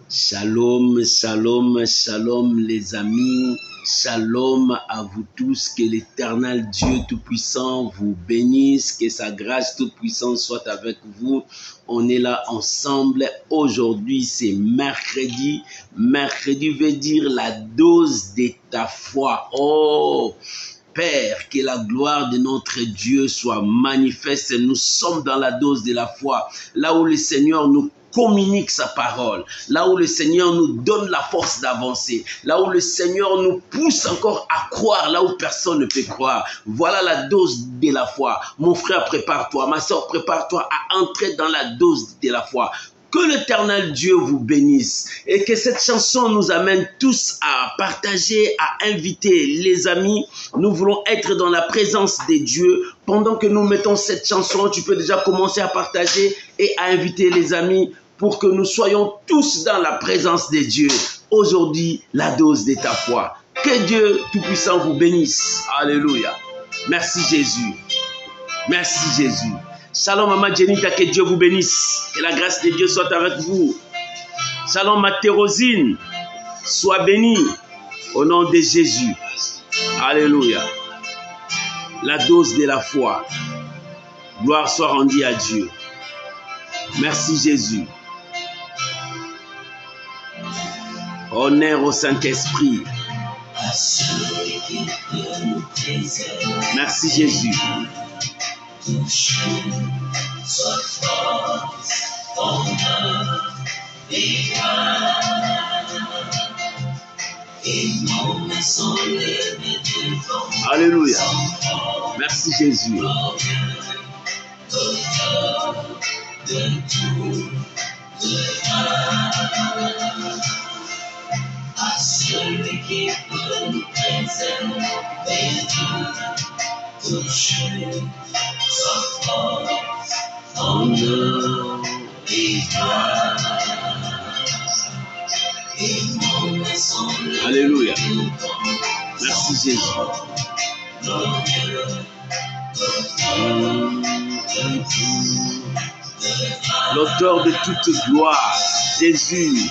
Shalom, shalom, shalom les amis, shalom à vous tous, que l'Éternel Dieu Tout-Puissant vous bénisse, que sa grâce toute-puissante soit avec vous. On est là ensemble, aujourd'hui c'est mercredi, mercredi veut dire la dose de ta foi. Oh Père, que la gloire de notre Dieu soit manifeste. Nous sommes dans la dose de la foi, là où le Seigneur nous communique sa parole, là où le Seigneur nous donne la force d'avancer, là où le Seigneur nous pousse encore à croire, là où personne ne peut croire. Voilà la dose de la foi. Mon frère, prépare-toi, ma soeur, prépare-toi à entrer dans la dose de la foi. Que l'Éternel Dieu vous bénisse et que cette chanson nous amène tous à partager, à inviter les amis. Nous voulons être dans la présence de Dieu. Pendant que nous mettons cette chanson, tu peux déjà commencer à partager et à inviter les amis pour que nous soyons tous dans la présence de Dieu. Aujourd'hui, la dose de ta foi. Que Dieu Tout-Puissant vous bénisse. Alléluia. Merci Jésus. Merci Jésus. Shalom Maman Jenita, que Dieu vous bénisse. Que la grâce de Dieu soit avec vous. Shalom ma Thérosine. Sois bénie au nom de Jésus. Alléluia. La dose de la foi. Gloire soit rendue à Dieu. Merci Jésus. Honneur au Saint-Esprit. Merci Jésus. Alléluia. Merci Jésus. À celui qui peut nous préserver, toucher sa force, honneur et grâce. Alléluia. Merci Jésus. L'auteur de toute gloire, Jésus.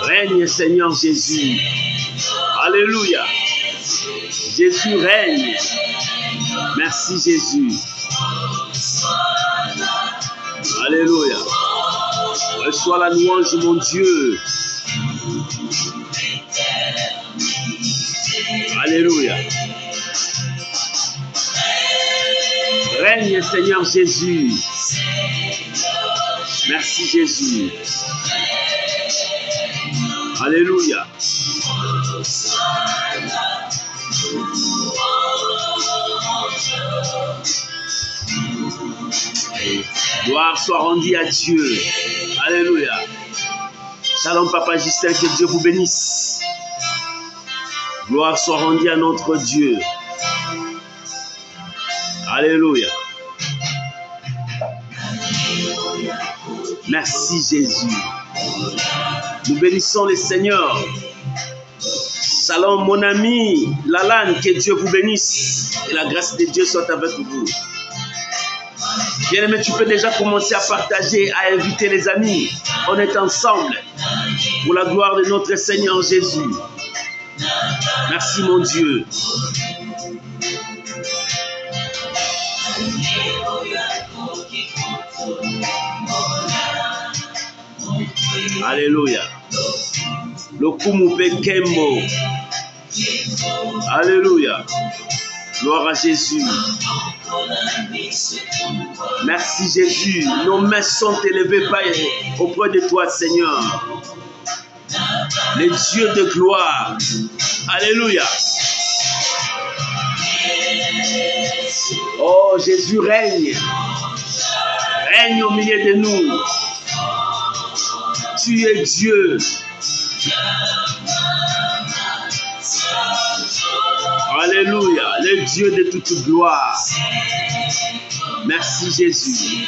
Règne Seigneur Jésus. Alléluia. Jésus règne. Merci Jésus. Alléluia. Reçois la louange mon Dieu. Alléluia. Règne Seigneur Jésus. Merci Jésus. Alléluia. Gloire soit rendue à Dieu. Alléluia. Shalom Papa Justin, que Dieu vous bénisse. Gloire soit rendue à notre Dieu. Alléluia. Merci Jésus. Nous bénissons le Seigneur. Shalom mon ami Lalan, que Dieu vous bénisse et la grâce de Dieu soit avec vous. Bien-aimé, tu peux déjà commencer à partager, à inviter les amis. On est ensemble pour la gloire de notre Seigneur Jésus. Merci mon Dieu. Alléluia. Lokumupe Kembo. Alléluia. Gloire à Jésus. Merci Jésus. Nos mains sont élevées auprès de toi, Seigneur. Les dieux de gloire. Alléluia. Oh, Jésus règne. Règne au milieu de nous. Tu es Dieu. Alléluia, le Dieu de toute gloire. Merci Jésus.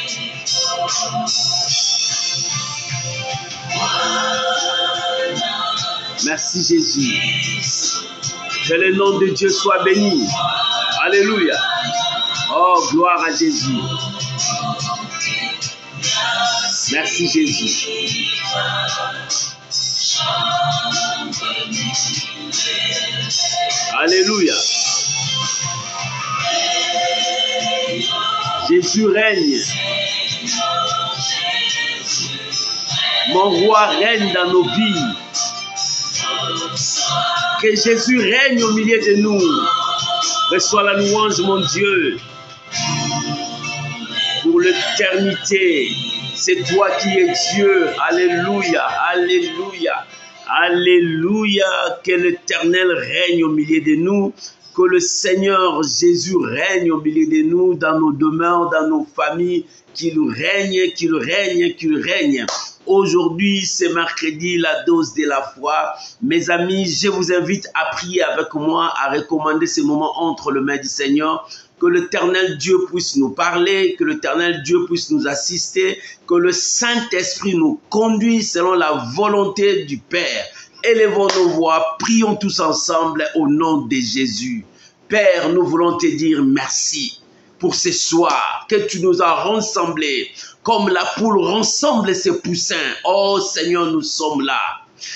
Merci Jésus. Que le nom de Dieu soit béni. Alléluia. Oh, gloire à Jésus. Merci Jésus. Alléluia. Jésus règne. Mon roi règne dans nos vies. Que Jésus règne au milieu de nous. Reçois la louange, mon Dieu. Pour l'éternité, c'est toi qui es Dieu. Alléluia, alléluia, alléluia. Que l'Éternel règne au milieu de nous. Que le Seigneur Jésus règne au milieu de nous, dans nos demeures, dans nos familles. Qu'il règne, qu'il règne, qu'il règne. Aujourd'hui, c'est mercredi, la dose de la foi. Mes amis, je vous invite à prier avec moi, à recommander ces moments entre les mains du Seigneur. Que l'Éternel Dieu puisse nous parler, que l'Éternel Dieu puisse nous assister, que le Saint-Esprit nous conduise selon la volonté du Père. Élevons nos voix, prions tous ensemble au nom de Jésus. Père, nous voulons te dire merci pour ce soir que tu nous as rassemblés comme la poule rassemble ses poussins. Oh Seigneur, nous sommes là.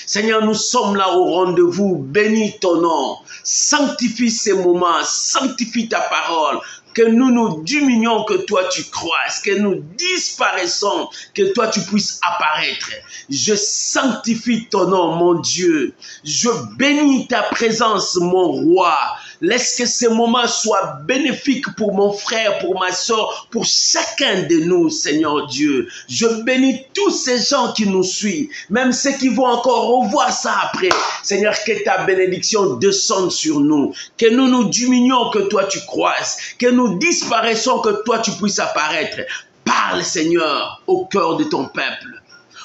Seigneur, nous sommes là au rendez-vous. Bénis ton nom. Sanctifie ces moments. Sanctifie ta parole. Que nous nous diminuons, que toi tu croisses. Que nous disparaissons, que toi tu puisses apparaître. Je sanctifie ton nom, mon Dieu. Je bénis ta présence, mon roi. Laisse que ces moments soient bénéfiques pour mon frère, pour ma soeur, pour chacun de nous, Seigneur Dieu. Je bénis tous ces gens qui nous suivent, même ceux qui vont encore revoir ça après. Seigneur, que ta bénédiction descende sur nous, que nous nous diminuons, que toi tu croisses, que nous disparaissons, que toi tu puisses apparaître. Parle, Seigneur, au cœur de ton peuple.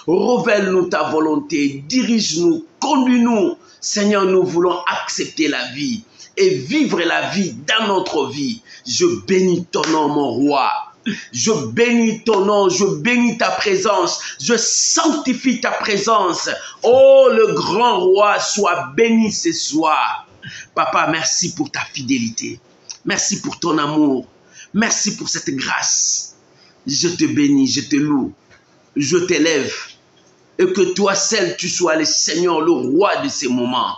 Révèle-nous ta volonté, dirige-nous, conduis-nous. Seigneur, nous voulons accepter la vie et vivre la vie dans notre vie. Je bénis ton nom, mon roi. Je bénis ton nom, je bénis ta présence, je sanctifie ta présence. Oh, le grand roi, sois béni ce soir. Papa, merci pour ta fidélité. Merci pour ton amour. Merci pour cette grâce. Je te bénis, je te loue, je t'élève. Et que toi seul, tu sois le Seigneur, le roi de ces moments.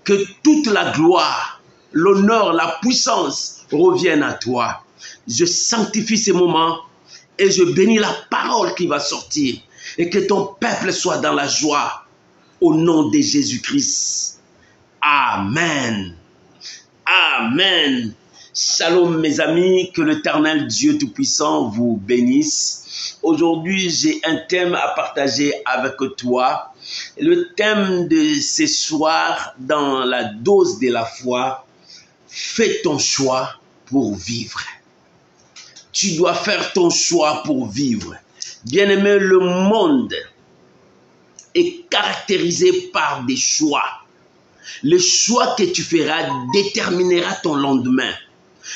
Que toute la gloire, l'honneur, la puissance reviennent à toi. Je sanctifie ces moments et je bénis la parole qui va sortir. Et que ton peuple soit dans la joie. Au nom de Jésus-Christ. Amen. Amen. Shalom mes amis, que l'Éternel Dieu Tout-Puissant vous bénisse. Aujourd'hui, j'ai un thème à partager avec toi. Le thème de ce soir, dans la dose de la foi, fais ton choix pour vivre. Tu dois faire ton choix pour vivre. Bien-aimé, le monde est caractérisé par des choix. Le choix que tu feras déterminera ton lendemain.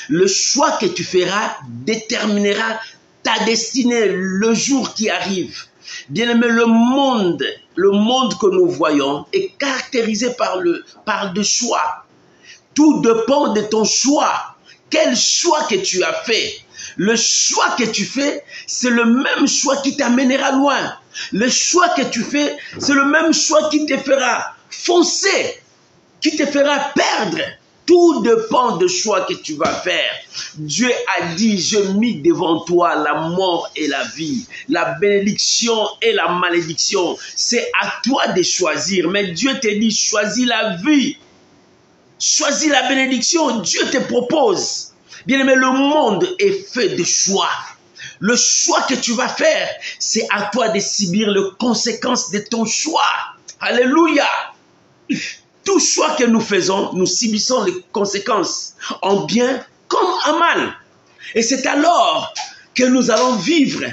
Le choix que tu feras déterminera ta destinée, le jour qui arrive. Bien-aimé, le monde que nous voyons est caractérisé par des choix. Tout dépend de ton choix. Quel choix que tu as fait? Le choix que tu fais, c'est le même choix qui t'amènera loin. Le choix que tu fais, c'est le même choix qui te fera foncer, qui te fera perdre. Tout dépend du choix que tu vas faire. Dieu a dit, je mis devant toi la mort et la vie, la bénédiction et la malédiction. C'est à toi de choisir. Mais Dieu te dit, choisis la vie. Choisis la bénédiction. Dieu te propose. Bien-aimé, le monde est fait de choix. Le choix que tu vas faire, c'est à toi de subir les conséquences de ton choix. Alléluia. Tout choix que nous faisons, nous subissons les conséquences, en bien comme en mal. Et c'est alors que nous allons vivre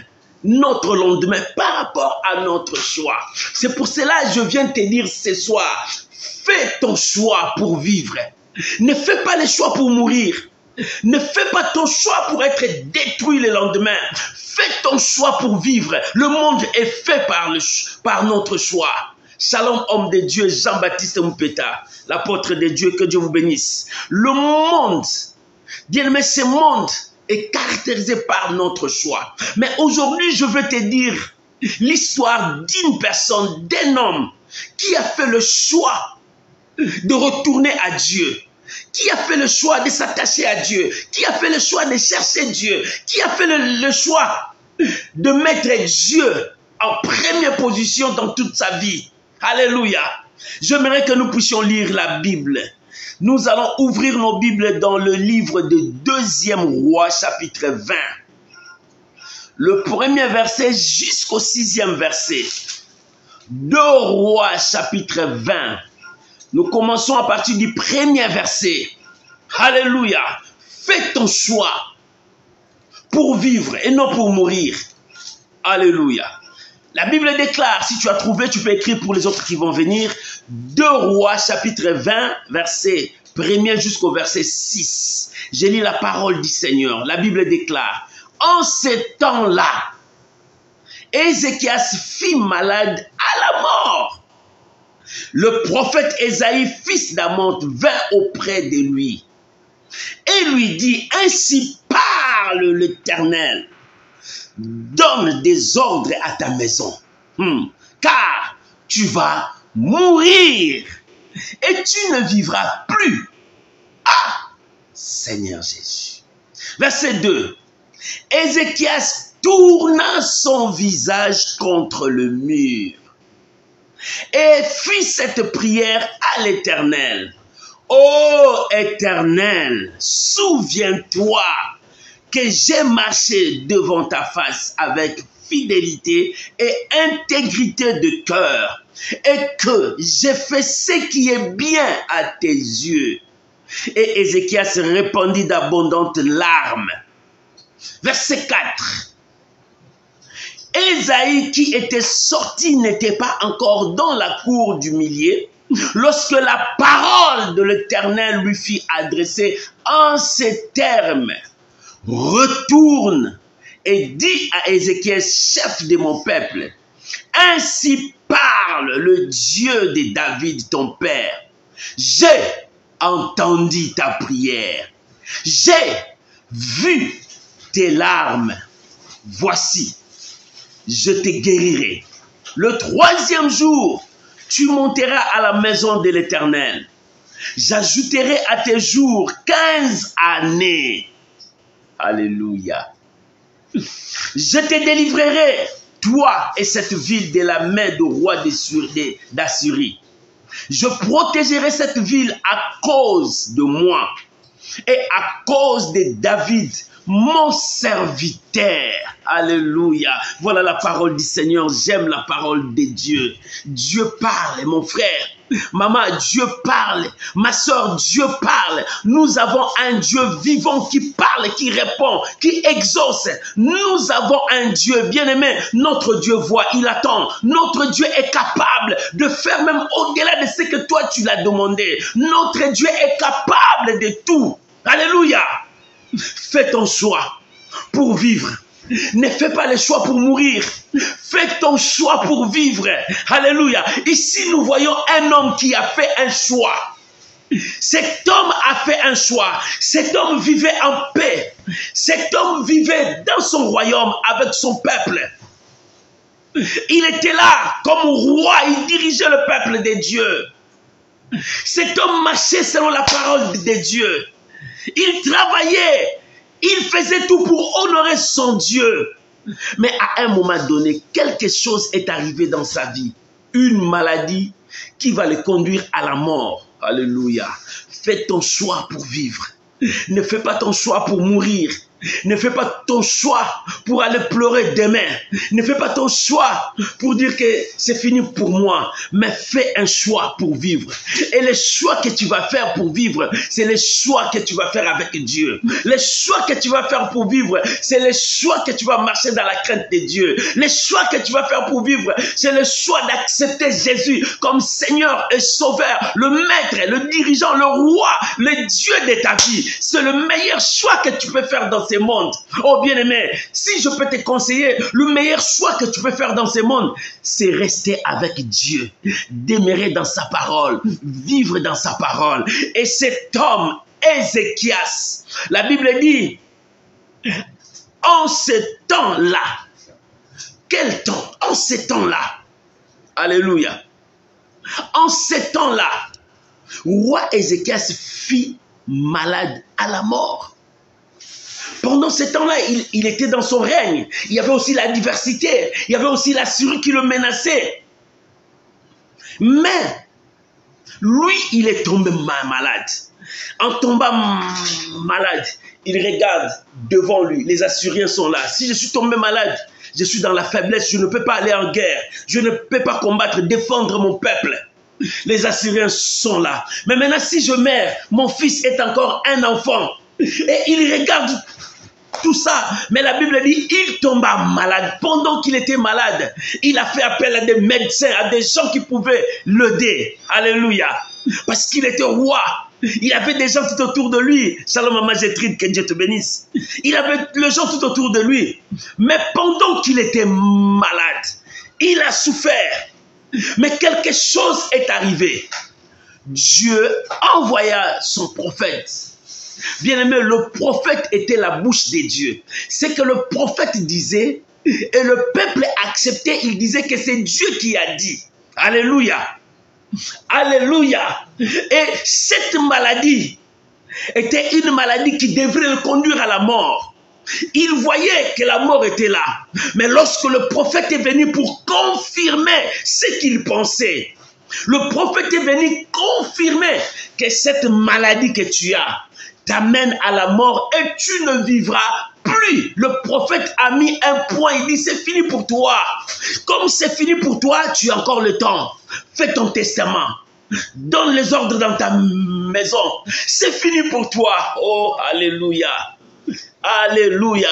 notre lendemain par rapport à notre choix. C'est pour cela que je viens te dire ce soir, fais ton choix pour vivre. Ne fais pas les choix pour mourir. Ne fais pas ton choix pour être détruit le lendemain. Fais ton choix pour vivre. Le monde est fait par notre choix. Shalom, homme de Dieu, Jean-Baptiste Moupeta, l'apôtre de Dieu, que Dieu vous bénisse. Le monde, bien-aimé, ce monde est caractérisé par notre choix. Mais aujourd'hui, je veux te dire l'histoire d'une personne, d'un homme qui a fait le choix de retourner à Dieu, qui a fait le choix de s'attacher à Dieu, qui a fait le choix de chercher Dieu, qui a fait le choix de mettre Dieu en première position dans toute sa vie. Alléluia. J'aimerais que nous puissions lire la Bible. Nous allons ouvrir nos Bibles dans le livre de 2e Roi, chapitre 20. Le premier verset jusqu'au 6e verset. 2 Rois, chapitre 20. Nous commençons à partir du premier verset. Alléluia. Fais ton choix pour vivre et non pour mourir. Alléluia. La Bible déclare, si tu as trouvé, tu peux écrire pour les autres qui vont venir. 2 Rois, chapitre 20, verset 1er jusqu'au verset 6. J'ai lu la parole du Seigneur. La Bible déclare, en ces temps-là, Ézéchias fut malade à la mort. Le prophète Ésaïe, fils d'Amoz, vint auprès de lui et lui dit, ainsi parle l'Éternel. Donne des ordres à ta maison, car tu vas mourir et tu ne vivras plus. Ah, Seigneur Jésus. Verset 2. Ézéchias tourna son visage contre le mur et fit cette prière à l'Éternel. Ô Éternel, souviens-toi que j'ai marché devant ta face avec fidélité et intégrité de cœur, et que j'ai fait ce qui est bien à tes yeux. Et Ézéchias répandit d'abondantes larmes. Verset 4. Ésaïe qui était sorti n'était pas encore dans la cour du milieu, lorsque la parole de l'Éternel lui fut adressée en ces termes. Retourne et dis à Ézéchias, chef de mon peuple, ainsi parle le Dieu de David ton père. J'ai entendu ta prière, j'ai vu tes larmes. Voici, je te guérirai. Le 3e jour, tu monteras à la maison de l'Éternel. J'ajouterai à tes jours 15 années. Alléluia. Je te délivrerai, toi et cette ville, de la main du roi d'Assyrie. Je protégerai cette ville à cause de moi et à cause de David, mon serviteur. Alléluia. Voilà la parole du Seigneur. J'aime la parole de Dieu. Dieu parle, mon frère. Maman, Dieu parle. Ma soeur, Dieu parle. Nous avons un Dieu vivant qui parle, qui répond, qui exauce. Nous avons un Dieu bien-aimé. Notre Dieu voit, il attend. Notre Dieu est capable de faire même au-delà de ce que toi tu l'as demandé. Notre Dieu est capable de tout. Alléluia. Fais ton choix pour vivre. Ne fais pas le choix pour mourir. Fais ton choix pour vivre. Alléluia. Ici, nous voyons un homme qui a fait un choix. Cet homme a fait un choix. Cet homme vivait en paix. Cet homme vivait dans son royaume avec son peuple. Il était là comme roi. Il dirigeait le peuple de Dieu. Cet homme marchait selon la parole de Dieu. Il travaillait. Il faisait tout pour honorer son Dieu. Mais à un moment donné, quelque chose est arrivé dans sa vie. Une maladie qui va le conduire à la mort. Alléluia. Fais ton choix pour vivre. Ne fais pas ton choix pour mourir. Ne fais pas ton choix pour aller pleurer demain. Ne fais pas ton choix pour dire que c'est fini pour moi. Mais fais un choix pour vivre. Et les choix que tu vas faire pour vivre, c'est les choix que tu vas faire avec Dieu. Les choix que tu vas faire pour vivre, c'est les choix que tu vas marcher dans la crainte de Dieu. Les choix que tu vas faire pour vivre, c'est le choix d'accepter Jésus comme Seigneur et Sauveur, le Maître, le dirigeant, le Roi, le Dieu de ta vie. C'est le meilleur choix que tu peux faire dans ce monde. Oh bien-aimé, si je peux te conseiller, le meilleur choix que tu peux faire dans ce monde, c'est rester avec Dieu, demeurer dans sa parole, vivre dans sa parole. Et cet homme, Ézéchias, la Bible dit, en ce temps-là, quel temps? En ces temps-là. Alléluia. En ces temps-là, roi Ézéchias fut malade à la mort. Pendant ce temps-là, il était dans son règne. Il y avait aussi la diversité. Il y avait aussi la Syrie qui le menaçait. Mais, lui, il est tombé malade. En tombant malade, il regarde devant lui. Les Assyriens sont là. Si je suis tombé malade, je suis dans la faiblesse. Je ne peux pas aller en guerre. Je ne peux pas combattre, défendre mon peuple. Les Assyriens sont là. Mais maintenant, si je meurs, mon fils est encore un enfant. Et il regarde tout ça. Mais la Bible dit, il tomba malade. Pendant qu'il était malade, il a fait appel à des médecins, à des gens qui pouvaient l'aider. Alléluia. Parce qu'il était roi. Il avait des gens tout autour de lui. Shalom à Majetride, que Dieu te bénisse. Il avait les gens tout autour de lui. Mais pendant qu'il était malade, il a souffert. Mais quelque chose est arrivé. Dieu envoya son prophète. Bien-aimé, le prophète était la bouche des dieux. C'est que le prophète disait, et le peuple acceptait, il disait que c'est Dieu qui a dit. Alléluia. Alléluia. Et cette maladie était une maladie qui devrait le conduire à la mort. Il voyait que la mort était là. Mais lorsque le prophète est venu pour confirmer ce qu'il pensait, le prophète est venu confirmer que cette maladie que tu as t'amène à la mort et tu ne vivras plus. Le prophète a mis un point, il dit c'est fini pour toi. Comme c'est fini pour toi, tu as encore le temps. Fais ton testament. Donne les ordres dans ta maison. C'est fini pour toi. Oh, alléluia. Alléluia.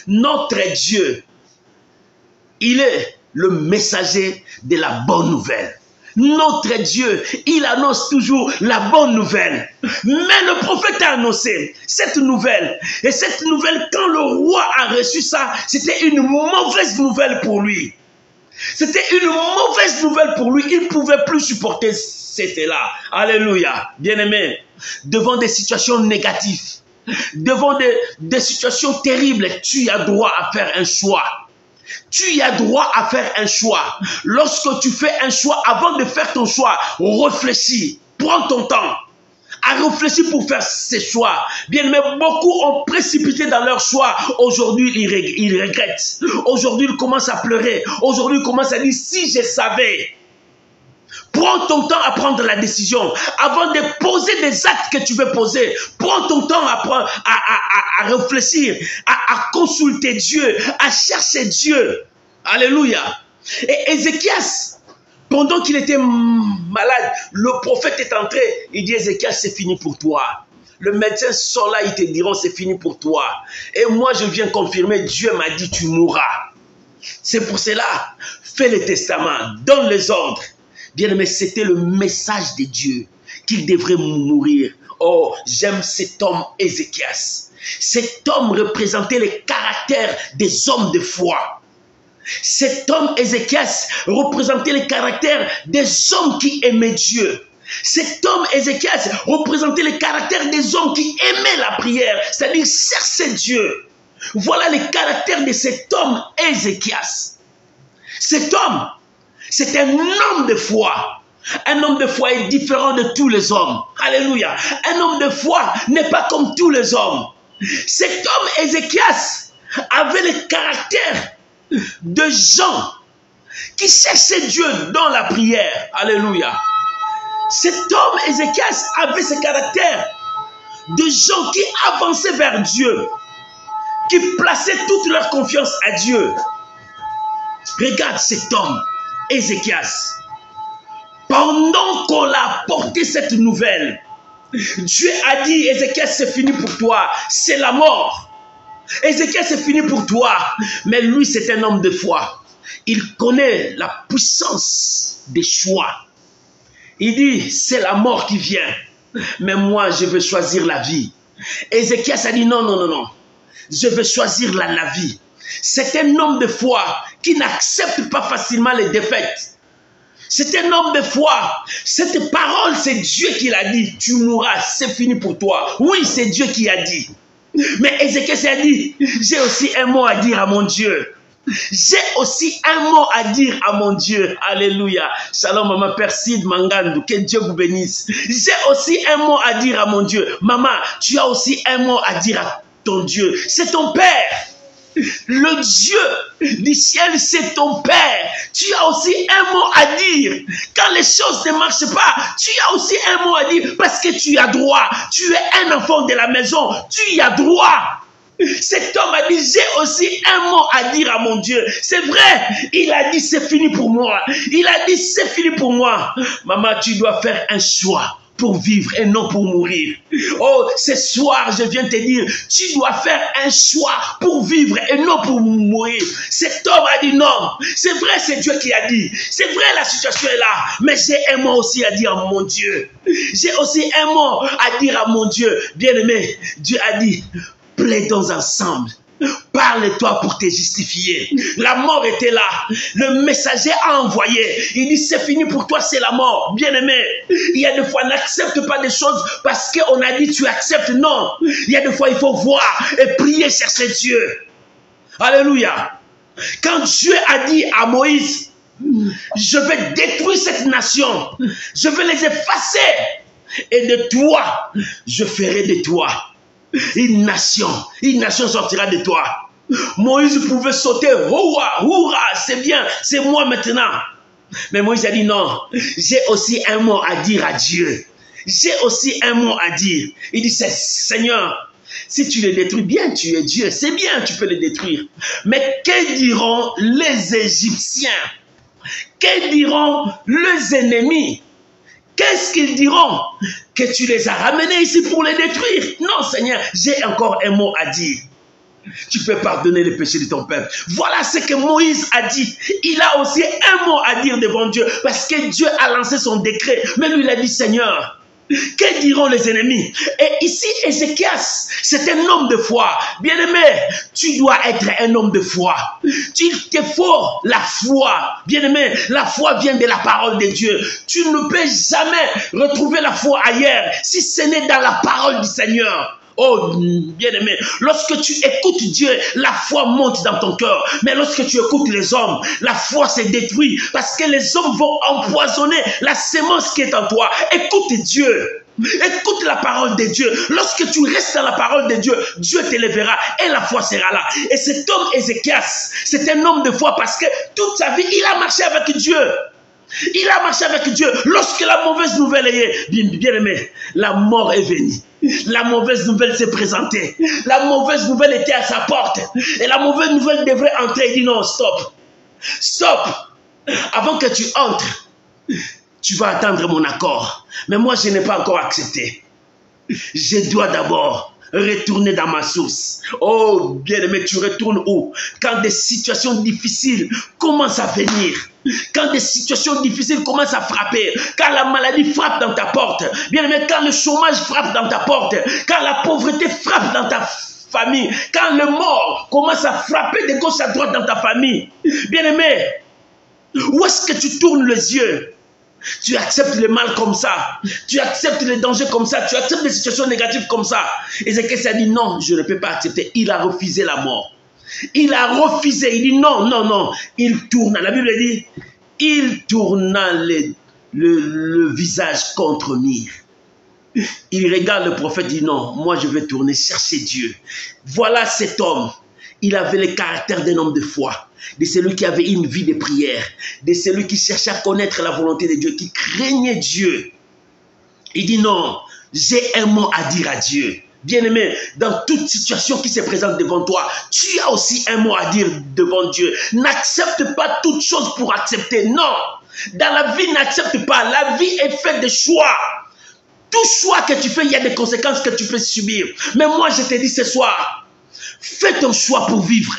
Notre Dieu, il est le messager de la bonne nouvelle. Notre Dieu, il annonce toujours la bonne nouvelle. Mais le prophète a annoncé cette nouvelle. Et cette nouvelle, quand le roi a reçu ça, c'était une mauvaise nouvelle pour lui. C'était une mauvaise nouvelle pour lui. Il ne pouvait plus supporter cela. Alléluia. Bien-aimé, devant des situations négatives, devant des situations terribles, tu as droit à faire un choix. Tu as droit à faire un choix. Lorsque tu fais un choix, avant de faire ton choix, réfléchis. Prends ton temps à réfléchir pour faire ces choix. Bien, mais beaucoup ont précipité dans leur choix. Aujourd'hui, ils regrettent. Aujourd'hui, ils commencent à pleurer. Aujourd'hui, ils commencent à dire, si je savais. Prends ton temps à prendre la décision. Avant de poser des actes que tu veux poser, prends ton temps à réfléchir, à consulter Dieu, à chercher Dieu. Alléluia. Et Ézéchias, pendant qu'il était malade, le prophète est entré. Il dit, Ézéchias, c'est fini pour toi. Le médecin sont là, ils te diront, c'est fini pour toi. Et moi, je viens confirmer, Dieu m'a dit, tu mourras. C'est pour cela, fais le testament, donne les ordres. Bien-aimé, c'était le message de Dieu qu'il devrait mourir. Oh, j'aime cet homme Ézéchias. Cet homme représentait le caractère des hommes de foi. Cet homme Ézéchias représentait le caractère des hommes qui aimaient Dieu. Cet homme Ézéchias représentait le caractère des hommes qui aimaient la prière, c'est-à-dire chercher Dieu. Voilà le caractère de cet homme Ézéchias. Cet homme, c'est un homme de foi. Un homme de foi est différent de tous les hommes. Alléluia. Un homme de foi n'est pas comme tous les hommes. Cet homme Ézéchias avait le caractère de gens qui cherchaient Dieu dans la prière. Alléluia. Cet homme Ézéchias avait ce caractère de gens qui avançaient vers Dieu, qui plaçaient toute leur confiance à Dieu. Regarde cet homme Ézéchias. Pendant qu'on a porté cette nouvelle, Dieu a dit, Ézéchias, c'est fini pour toi, c'est la mort. Ézéchias, c'est fini pour toi. Mais lui, c'est un homme de foi. Il connaît la puissance des choix. Il dit, c'est la mort qui vient. Mais moi, je veux choisir la vie. Ézéchias a dit, non, non, non, non. Je veux choisir la vie. C'est un homme de foi qui n'accepte pas facilement les défaites. C'est un homme de foi. Cette parole, c'est Dieu qui l'a dit. Tu mourras, c'est fini pour toi. Oui, c'est Dieu qui a dit. Mais Ézéchias a dit, j'ai aussi un mot à dire à mon Dieu. J'ai aussi un mot à dire à mon Dieu. Alléluia. Shalom, maman Perside Mangandou. Que Dieu vous bénisse. J'ai aussi un mot à dire à mon Dieu. Maman, tu as aussi un mot à dire à ton Dieu. C'est ton Père. Le Dieu du ciel, c'est ton Père. Tu as aussi un mot à dire. Quand les choses ne marchent pas, tu as aussi un mot à dire parce que tu as droit. Tu es un enfant de la maison. Tu y as droit. Cet homme a dit, j'ai aussi un mot à dire à mon Dieu. C'est vrai, il a dit, c'est fini pour moi. Il a dit, c'est fini pour moi. Maman, tu dois faire un choix pour vivre et non pour mourir. Oh, ce soir, je viens te dire, tu dois faire un choix pour vivre et non pour mourir. Cet homme a dit non. C'est vrai, c'est Dieu qui a dit. C'est vrai, la situation est là. Mais j'ai un mot aussi à dire à mon Dieu. J'ai aussi un mot à dire à mon Dieu. Bien-aimé, Dieu a dit, plaidons ensemble. Parle-toi pour te justifier. La mort était là. Le messager a envoyé. Il dit, c'est fini pour toi, c'est la mort. Bien-aimé, il y a des fois, n'accepte pas des choses parce qu'on a dit, tu acceptes. Non. Il y a des fois, il faut voir et prier, chercher Dieu. Alléluia. Quand Dieu a dit à Moïse, je vais détruire cette nation. Je vais les effacer. Et de toi, je ferai de toi une nation sortira de toi. Moïse pouvait sauter, hourra, c'est bien, c'est moi maintenant. Mais Moïse a dit non, j'ai aussi un mot à dire à Dieu. J'ai aussi un mot à dire. Il dit, Seigneur, si tu les détruis, bien, tu es Dieu, c'est bien, tu peux les détruire. Mais que diront les Égyptiens? Que diront les ennemis? Qu'est-ce qu'ils diront? Que tu les as ramenés ici pour les détruire? Non, Seigneur, j'ai encore un mot à dire. Tu peux pardonner les péchés de ton peuple. Voilà ce que Moïse a dit. Il a aussi un mot à dire devant Dieu. Parce que Dieu a lancé son décret. Mais lui, il a dit, Seigneur, que diront les ennemis? Et ici, Ézéchias, c'est un homme de foi. Bien-aimé, tu dois être un homme de foi. Il te faut la foi. Bien-aimé, la foi vient de la parole de Dieu. Tu ne peux jamais retrouver la foi ailleurs si ce n'est dans la parole du Seigneur. Oh, bien-aimé, lorsque tu écoutes Dieu, la foi monte dans ton cœur. Mais lorsque tu écoutes les hommes, la foi se détruit parce que les hommes vont empoisonner la sémence qui est en toi. Écoute Dieu. Écoute la parole de Dieu. Lorsque tu restes dans la parole de Dieu, Dieu t'élèvera et la foi sera là. Et cet homme Ézéchias, c'est un homme de foi parce que toute sa vie, il a marché avec Dieu. Il a marché avec Dieu. Lorsque la mauvaise nouvelle est, bien aimé, la mort est venue. La mauvaise nouvelle s'est présentée. La mauvaise nouvelle était à sa porte. Et la mauvaise nouvelle devrait entrer. Il dit non, stop. Stop. Avant que tu entres, tu vas attendre mon accord. Mais moi, je n'ai pas encore accepté. Je dois d'abord retourner dans ma source. Oh, bien-aimé, tu retournes où? Quand des situations difficiles commencent à venir. Quand des situations difficiles commencent à frapper. Quand la maladie frappe dans ta porte. Bien-aimé, quand le chômage frappe dans ta porte. Quand la pauvreté frappe dans ta famille. Quand le mort commence à frapper de gauche à droite dans ta famille. Bien-aimé, où est-ce que tu tournes les yeux? Tu acceptes le mal comme ça. Tu acceptes les dangers comme ça. Tu acceptes les situations négatives comme ça. Ézéchias a dit non, je ne peux pas accepter. Il a refusé la mort. Il a refusé. Il dit non, non, non. Il tourna. La Bible dit, il tourna le visage contre mur. Il regarde le prophète et dit non, moi je vais tourner chercher Dieu. Voilà cet homme. Il avait le caractère d'un homme de foi, de celui qui avait une vie de prière, de celui qui cherchait à connaître la volonté de Dieu, qui craignait Dieu. Il dit non, j'ai un mot à dire à Dieu. Bien-aimé, dans toute situation qui se présente devant toi, tu as aussi un mot à dire devant Dieu. N'accepte pas toute chose pour accepter. Non, dans la vie, n'accepte pas. La vie est faite de choix. Tout choix que tu fais, il y a des conséquences que tu peux subir. Mais moi, je te dis ce soir, fais ton choix pour vivre.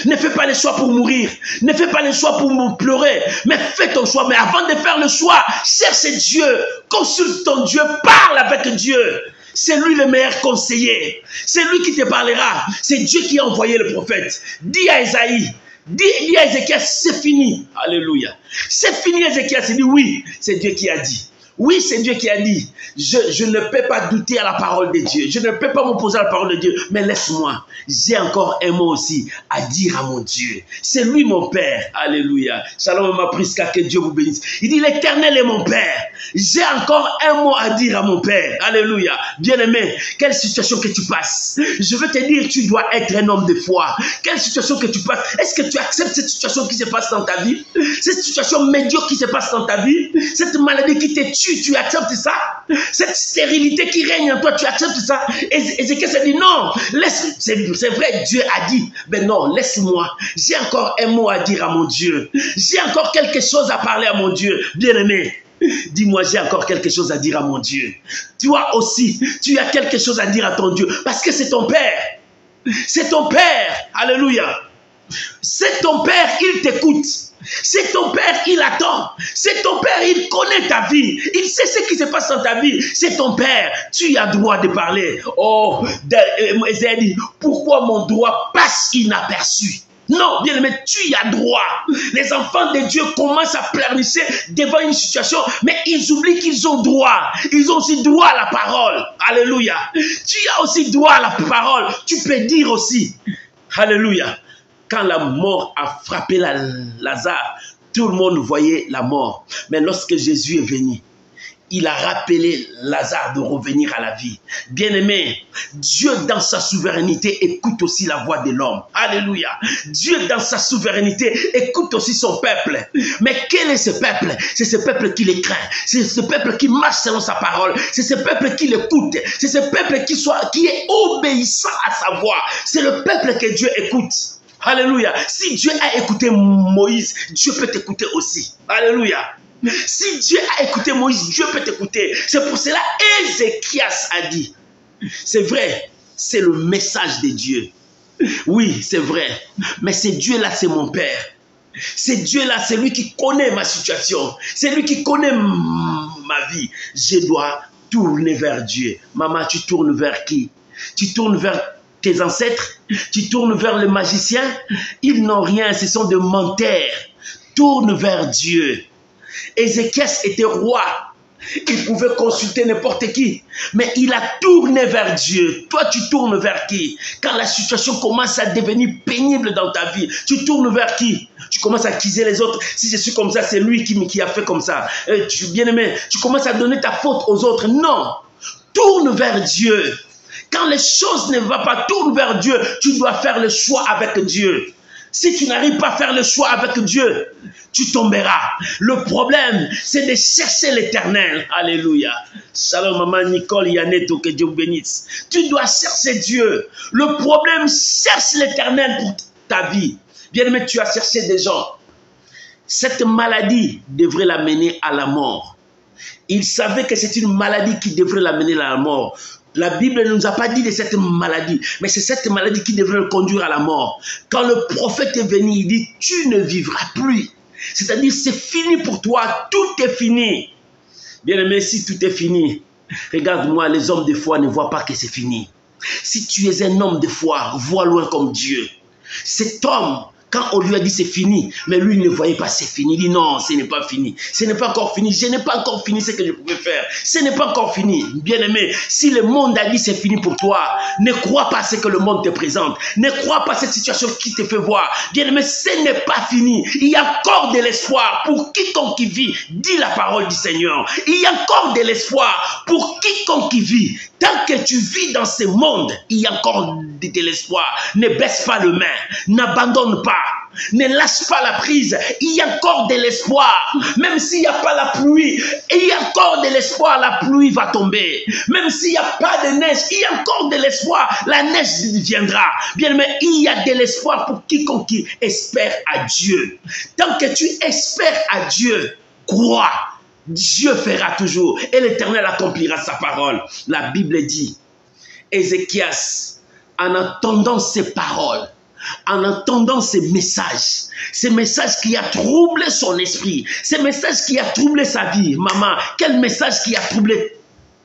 Ne fais pas le choix pour mourir. Ne fais pas le choix pour pleurer. Mais fais ton choix. Mais avant de faire le choix, cherche Dieu. Consulte ton Dieu. Parle avec Dieu. C'est lui le meilleur conseiller. C'est lui qui te parlera. C'est Dieu qui a envoyé le prophète. Dis à Esaïe. Dis à Ézéchias, c'est fini. Alléluia. C'est fini, Ézéchias. Il dit oui, c'est Dieu qui a dit. Oui, c'est Dieu qui a dit. Je ne peux pas douter à la parole de Dieu. Je ne peux pas m'opposer à la parole de Dieu. Mais laisse-moi. J'ai encore un mot aussi à dire à mon Dieu. C'est lui mon Père. Alléluia. Shalom ma Prisca, que Dieu vous bénisse. Il dit l'Éternel est mon Père. J'ai encore un mot à dire à mon Père. Alléluia. Bien-aimé, quelle situation que tu passes. Je veux te dire, tu dois être un homme de foi. Quelle situation que tu passes. Est-ce que tu acceptes cette situation qui se passe dans ta vie? Cette situation médiocre qui se passe dans ta vie? Cette maladie qui te tue? Tu acceptes ça? Cette stérilité qui règne en toi, tu acceptes ça? Ézéchiel s'est dit non, c'est vrai, Dieu a dit, mais non, laisse-moi, j'ai encore un mot à dire à mon Dieu, j'ai encore quelque chose à parler à mon Dieu. Bien-aimé, dis-moi, j'ai encore quelque chose à dire à mon Dieu. Toi aussi, tu as quelque chose à dire à ton Dieu, parce que c'est ton Père. C'est ton Père, alléluia. C'est ton Père, il t'écoute. C'est ton Père, il attend. C'est ton Père, il connaît ta vie. Il sait ce qui se passe dans ta vie. C'est ton Père, tu as droit de parler. Oh, Ésaïe dit, pourquoi mon droit passe inaperçu? Non, bien aimé, tu as droit. Les enfants de Dieu commencent à pleurnicher devant une situation, mais ils oublient qu'ils ont droit. Ils ont aussi droit à la parole. Alléluia. Tu as aussi droit à la parole. Tu peux dire aussi. Alléluia. Quand la mort a frappé Lazare, tout le monde voyait la mort. Mais lorsque Jésus est venu, il a rappelé Lazare de revenir à la vie. Bien-aimé, Dieu dans sa souveraineté écoute aussi la voix de l'homme. Alléluia. Dieu dans sa souveraineté écoute aussi son peuple. Mais quel est ce peuple? C'est ce peuple qui le craint. C'est ce peuple qui marche selon sa parole. C'est ce peuple qui l'écoute. C'est ce peuple qui est obéissant à sa voix. C'est le peuple que Dieu écoute. Alléluia. Si Dieu a écouté Moïse, Dieu peut t'écouter aussi. Alléluia. Si Dieu a écouté Moïse, Dieu peut t'écouter. C'est pour cela Ézéchias a dit. C'est vrai, c'est le message de Dieu. Oui, c'est vrai. Mais c'est Dieu-là, c'est mon Père. C'est Dieu-là, c'est lui qui connaît ma situation. C'est lui qui connaît ma vie. Je dois tourner vers Dieu. Maman, tu tournes vers qui? Tu tournes vers tes ancêtres? Tu tournes vers les magiciens? Ils n'ont rien, ce sont des menteurs. Tourne vers Dieu. Ézéchias était roi. Il pouvait consulter n'importe qui. Mais il a tourné vers Dieu. Toi, tu tournes vers qui? Quand la situation commence à devenir pénible dans ta vie, tu tournes vers qui? Tu commences à accuser les autres. Si je suis comme ça, c'est lui qui a fait comme ça. Bien-aimé, tu commences à donner ta faute aux autres. Non. Tourne vers Dieu. Quand les choses ne vont pas, tourne vers Dieu. Tu dois faire le choix avec Dieu. Si tu n'arrives pas à faire le choix avec Dieu, tu tomberas. Le problème, c'est de chercher l'Éternel. Alléluia. Shalom, maman Nicole Yaneto, que Dieu vous bénisse. Tu dois chercher Dieu. Le problème, cherche l'Éternel pour ta vie. Bien-aimé, tu as cherché des gens. Cette maladie devrait l'amener à la mort. Il savait que c'est une maladie qui devrait l'amener à la mort. La Bible ne nous a pas dit de cette maladie, mais c'est cette maladie qui devrait le conduire à la mort. Quand le prophète est venu, il dit, tu ne vivras plus. C'est-à-dire, c'est fini pour toi, tout est fini. Bien-aimé, si tout est fini, regarde-moi, les hommes de foi ne voient pas que c'est fini. Si tu es un homme de foi, vois loin comme Dieu. Cet homme, quand on lui a dit c'est fini, mais lui il ne voyait pas c'est fini. Il dit non, ce n'est pas fini. Ce n'est pas encore fini. Je n'ai pas encore fini ce que je pouvais faire. Ce n'est pas encore fini. Bien-aimé, si le monde a dit c'est fini pour toi, ne crois pas ce que le monde te présente. Ne crois pas cette situation qui te fait voir. Bien-aimé, ce n'est pas fini. Il y a encore de l'espoir pour quiconque qui vit. Dis la parole du Seigneur. Il y a encore de l'espoir pour quiconque qui vit. Tant que tu vis dans ce monde, il y a encore de l'espoir. Ne baisse pas le main. N'abandonne pas. Ne lâche pas la prise. Il y a encore de l'espoir. Même s'il n'y a pas la pluie, il y a encore de l'espoir. La pluie va tomber. Même s'il n'y a pas de neige, il y a encore de l'espoir. La neige viendra. Bien aimé, il y a de l'espoir pour quiconque qui espère à Dieu. Tant que tu espères à Dieu, crois. Dieu fera toujours et l'Éternel accomplira sa parole. La Bible dit, Ézéchias, en entendant ces paroles, en entendant ces messages qui a troublé son esprit, ces messages qui a troublé sa vie. Maman, quel message qui a troublé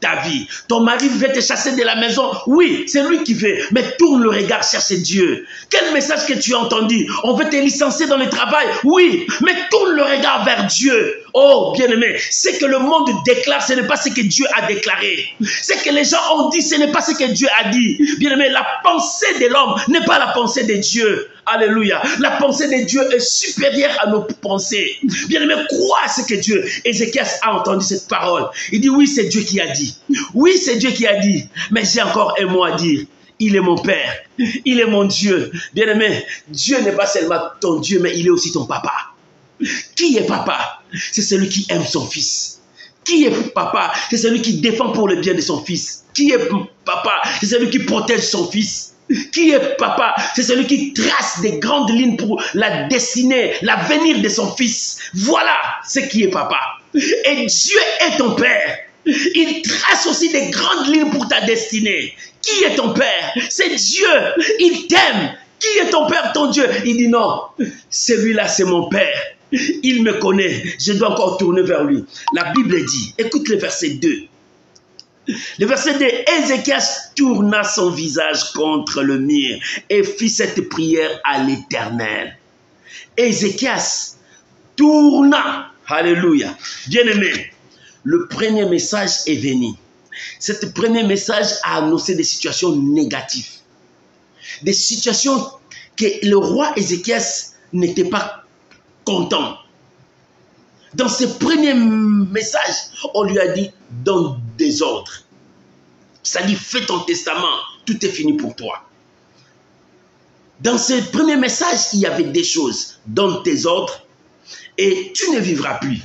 ta vie. Ton mari veut te chasser de la maison. Oui, c'est lui qui veut. Mais tourne le regard, cherche Dieu. Quel message que tu as entendu? On veut te licencier dans le travail. Oui, mais tourne le regard vers Dieu. Oh, bien-aimé, ce que le monde déclare, ce n'est pas ce que Dieu a déclaré. Ce que les gens ont dit, ce n'est pas ce que Dieu a dit. Bien-aimé, la pensée de l'homme n'est pas la pensée de Dieu. Alléluia. La pensée de Dieu est supérieure à nos pensées. Bien-aimé, crois à ce que Dieu. Ézéchias a entendu cette parole. Il dit, oui, c'est Dieu qui a dit. Oui, c'est Dieu qui a dit. Mais j'ai encore un mot à dire. Il est mon Père. Il est mon Dieu. Bien-aimé, Dieu n'est pas seulement ton Dieu, mais il est aussi ton papa. Qui est papa? C'est celui qui aime son fils. Qui est papa? C'est celui qui défend pour le bien de son fils. Qui est papa? C'est celui qui protège son fils. Qui est papa? C'est celui qui trace des grandes lignes pour la destinée, l'avenir de son fils. Voilà ce qui est papa. Et Dieu est ton Père. Il trace aussi des grandes lignes pour ta destinée. Qui est ton Père? C'est Dieu. Il t'aime. Qui est ton Père, ton Dieu? Il dit non, celui-là c'est mon Père. Il me connaît, je dois encore tourner vers lui. La Bible dit, écoute le verset 2. Le verset 2, Ézéchias tourna son visage contre le mur et fit cette prière à l'Éternel. Ézéchias tourna, alléluia. Bien-aimé, le premier message est venu. Ce premier message a annoncé des situations négatives. Des situations que le roi Ézéchias n'était pas content. Dans ce premier message, on lui a dit, donne des ordres. Ça dit, fais ton testament, tout est fini pour toi. Dans ce premier message, il y avait des choses. Donne tes ordres et tu ne vivras plus.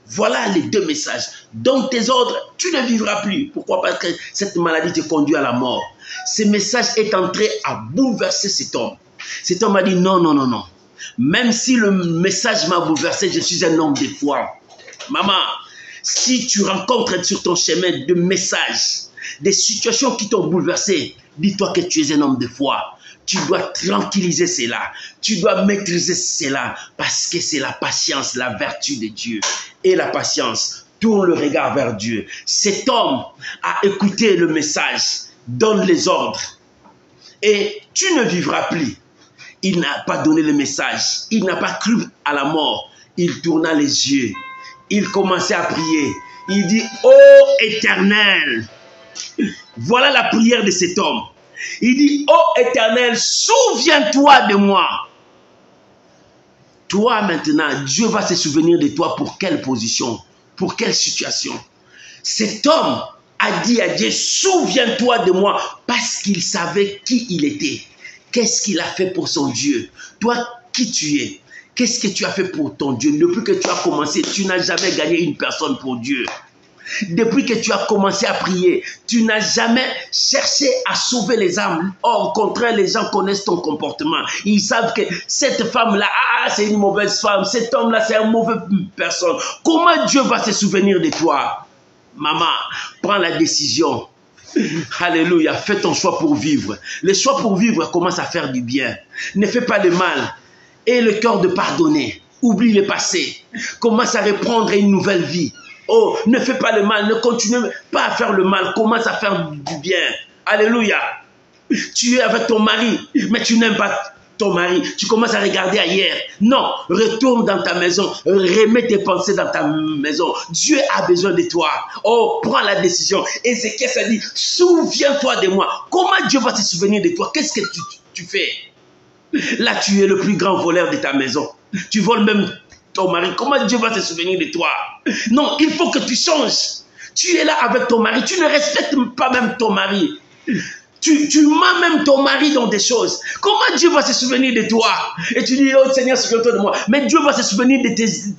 Voilà les deux messages. Donne tes ordres, tu ne vivras plus. Pourquoi? Parce que cette maladie te conduit à la mort. Ce message est entré à bouleverser cet homme. Cet homme a dit, non, non, non, non. Même si le message m'a bouleversé, je suis un homme de foi. Maman, si tu rencontres sur ton chemin des messages, des situations qui t'ont bouleversé, dis-toi que tu es un homme de foi. Tu dois tranquilliser cela. Tu dois maîtriser cela parce que c'est la patience, la vertu de Dieu. Et la patience, tourne le regard vers Dieu. Cet homme a écouté le message, donne les ordres et tu ne vivras plus. Il n'a pas donné le message. Il n'a pas cru à la mort. Il tourna les yeux. Il commençait à prier. Il dit, ô Éternel, voilà la prière de cet homme. Il dit, ô Éternel, souviens-toi de moi. Toi maintenant, Dieu va se souvenir de toi pour quelle position, pour quelle situation. Cet homme a dit à Dieu, souviens-toi de moi, parce qu'il savait qui il était. Qu'est-ce qu'il a fait pour son Dieu? Toi, qui tu es? Qu'est-ce que tu as fait pour ton Dieu? Depuis que tu as commencé, tu n'as jamais gagné une personne pour Dieu. Depuis que tu as commencé à prier, tu n'as jamais cherché à sauver les âmes. Or, au contraire, les gens connaissent ton comportement. Ils savent que cette femme-là, c'est une mauvaise femme. Cet homme-là, c'est une mauvaise personne. Comment Dieu va se souvenir de toi? Maman, prends la décision. Alléluia, fais ton choix pour vivre. Le choix pour vivre commence à faire du bien. Ne fais pas le mal. Aie le cœur de pardonner. Oublie le passé. Commence à reprendre une nouvelle vie. Oh, ne fais pas le mal. Ne continue pas à faire le mal. Commence à faire du bien. Alléluia. Tu es avec ton mari, mais tu n'aimes pas ton mari. Tu commences à regarder ailleurs. Non, retourne dans ta maison. Remets tes pensées dans ta maison. Dieu a besoin de toi. Oh, prends la décision. Ézéchias a dit, souviens-toi de moi. Comment Dieu va se souvenir de toi? Qu'est-ce que tu fais? Là, tu es le plus grand voleur de ta maison. Tu voles même ton mari. Comment Dieu va se souvenir de toi? Non, il faut que tu changes. Tu es là avec ton mari. Tu ne respectes pas même ton mari. Tu mens même ton mari dans des choses. Comment Dieu va se souvenir de toi? Et tu dis, oh Seigneur, souviens-toi de moi. Mais Dieu va se souvenir de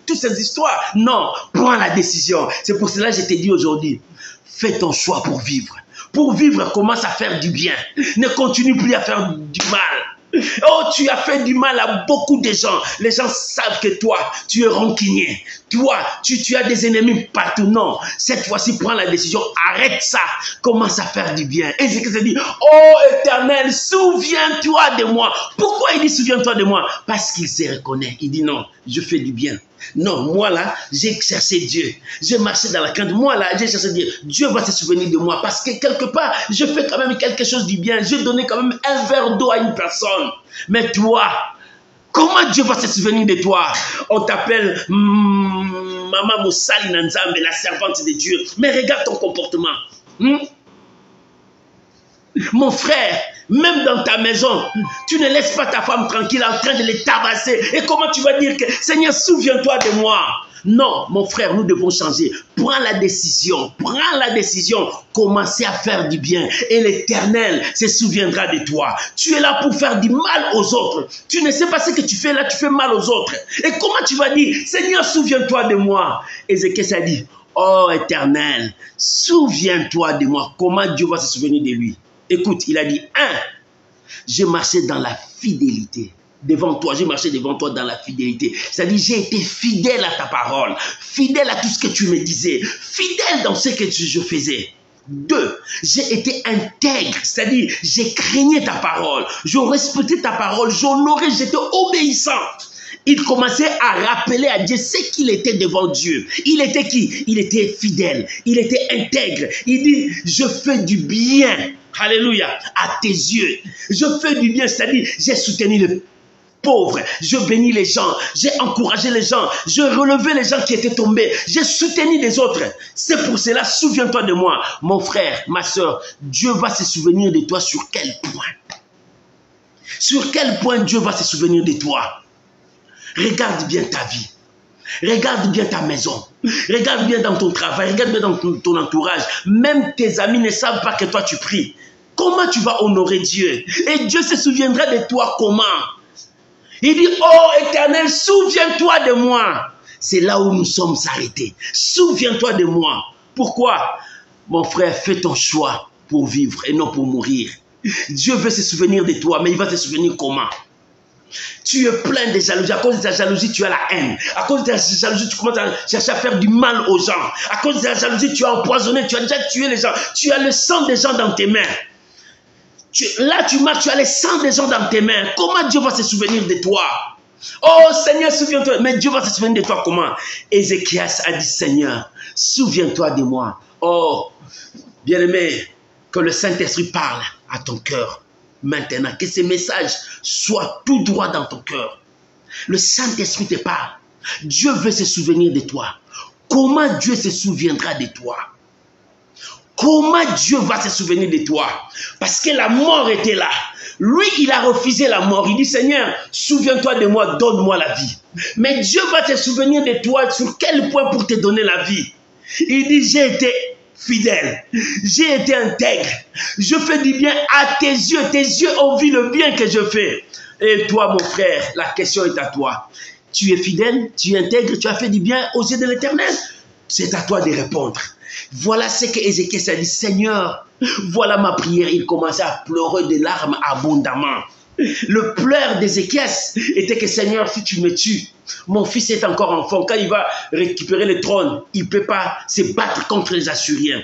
toutes ces histoires. Non, prends la décision. C'est pour cela que je t'ai dit aujourd'hui, fais ton choix pour vivre. Pour vivre, commence à faire du bien. Ne continue plus à faire du mal. Oh, tu as fait du mal à beaucoup de gens. Les gens savent que toi, tu es rancunier. Toi, tu as des ennemis partout. Non, cette fois-ci, prends la décision. Arrête ça. Commence à faire du bien. Et Ézéchias dit, oh Éternel, souviens-toi de moi. Pourquoi il dit souviens-toi de moi? Parce qu'il se reconnaît. Il dit non, je fais du bien. Non, moi là, j'ai cherché Dieu. J'ai marché dans la crainte. Moi là, j'ai cherché Dieu. Dieu va se souvenir de moi parce que quelque part, je fais quand même quelque chose du bien. Je donnais quand même un verre d'eau à une personne. Mais toi, comment Dieu va se souvenir de toi? On t'appelle Maman Moussali Nanzambe, la servante de Dieu. Mais regarde ton comportement. Mon frère, même dans ta maison, tu ne laisses pas ta femme tranquille en train de les tabasser. Et comment tu vas dire que Seigneur, souviens-toi de moi? Non, mon frère, nous devons changer. Prends la décision, commencez à faire du bien. Et l'Éternel se souviendra de toi. Tu es là pour faire du mal aux autres. Tu ne sais pas ce que tu fais là, tu fais mal aux autres. Et comment tu vas dire, Seigneur, souviens-toi de moi? Ézéchiel a dit, oh Éternel, souviens-toi de moi. Comment Dieu va se souvenir de lui? Écoute, il a dit, j'ai marché dans la fidélité. Devant toi, j'ai marché devant toi dans la fidélité. C'est-à-dire, j'ai été fidèle à ta parole, fidèle à tout ce que tu me disais, fidèle dans ce que je faisais. 2, j'ai été intègre, c'est-à-dire, j'ai craigné ta parole, je respectais ta parole, j'honorais, j'étais obéissant. Il commençait à rappeler à Dieu ce qu'il était devant Dieu. Il était qui? Il était fidèle, il était intègre. Il dit, je fais du bien, alléluia, à tes yeux. Je fais du bien, c'est-à-dire, j'ai soutenu les pauvres, je bénis les gens, j'ai encouragé les gens, je relevais les gens qui étaient tombés, j'ai soutenu les autres. C'est pour cela, souviens-toi de moi. Mon frère, ma soeur, Dieu va se souvenir de toi sur quel point? Sur quel point Dieu va se souvenir de toi? Regarde bien ta vie. Regarde bien ta maison. Regarde bien dans ton travail. Regarde bien dans ton entourage. Même tes amis ne savent pas que toi tu pries. Comment tu vas honorer Dieu? Et Dieu se souviendra de toi comment? Il dit, oh Éternel, souviens-toi de moi. C'est là où nous sommes arrêtés. Souviens-toi de moi. Pourquoi? Mon frère, fais ton choix pour vivre et non pour mourir. Dieu veut se souvenir de toi, mais il va se souvenir comment? Tu es plein de jalousie. À cause de ta jalousie, tu as la haine. À cause de ta jalousie, tu commences à chercher à faire du mal aux gens. À cause de ta jalousie, tu as empoisonné, tu as déjà tué les gens. Tu as le sang des gens dans tes mains. Là, tu marches, tu as le sang des gens dans tes mains. Comment Dieu va se souvenir de toi? Oh Seigneur, souviens-toi. Mais Dieu va se souvenir de toi comment? Ézéchiel a dit, Seigneur, souviens-toi de moi. Oh, bien-aimé, que le Saint-Esprit parle à ton cœur. Maintenant, que ces messages soient tout droit dans ton cœur. Le Saint-Esprit te parle. Dieu veut se souvenir de toi. Comment Dieu se souviendra de toi? Comment Dieu va se souvenir de toi? Parce que la mort était là. Lui, il a refusé la mort. Il dit, Seigneur, souviens-toi de moi, donne-moi la vie. Mais Dieu va se souvenir de toi sur quel point pour te donner la vie? Il dit, j'ai été fidèle, j'ai été intègre, je fais du bien à tes yeux ont vu le bien que je fais. Et toi, mon frère, la question est à toi. Tu es fidèle, tu es intègre, tu as fait du bien aux yeux de l'Éternel? C'est à toi de répondre. Voilà ce que Ézéchiel a dit, Seigneur, voilà ma prière. Il commençait à pleurer des larmes abondamment. Le pleur d'Ézéchiel était que, Seigneur, si tu me tues, mon fils est encore enfant. Quand il va récupérer le trône, il ne peut pas se battre contre les Assyriens.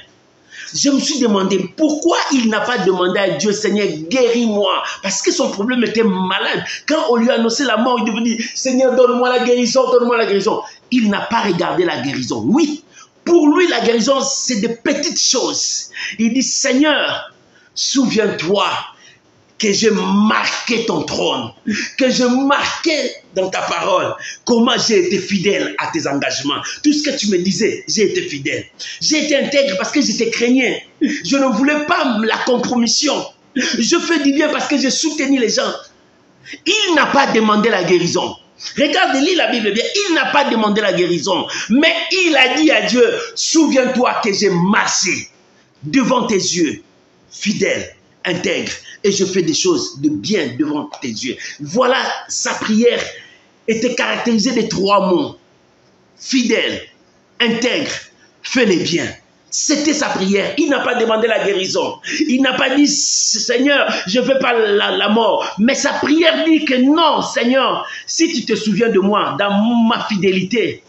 Je me suis demandé pourquoi il n'a pas demandé à Dieu, Seigneur, guéris-moi. Parce que son problème était malade. Quand on lui a annoncé la mort, il devait dire, Seigneur, donne-moi la guérison, donne-moi la guérison. Il n'a pas regardé la guérison. Oui, pour lui, la guérison, c'est de petites choses. Il dit, Seigneur, souviens-toi que j'ai marqué ton trône, que j'ai marqué dans ta parole, comment j'ai été fidèle à tes engagements. Tout ce que tu me disais, j'ai été fidèle. J'ai été intègre parce que je te craignais. Je ne voulais pas la compromission. Je fais du bien parce que j'ai soutenu les gens. Il n'a pas demandé la guérison. Regarde, lis la Bible bien. Il n'a pas demandé la guérison. Mais il a dit à Dieu, souviens-toi que j'ai marché devant tes yeux, fidèle, intègre, et je fais des choses de bien devant tes yeux. Voilà, sa prière était caractérisée de 3 mots. Fidèle, intègre, fais les biens. C'était sa prière. Il n'a pas demandé la guérison. Il n'a pas dit, Seigneur, je ne veux pas la mort. Mais sa prière dit que non, Seigneur, si tu te souviens de moi, dans ma fidélité,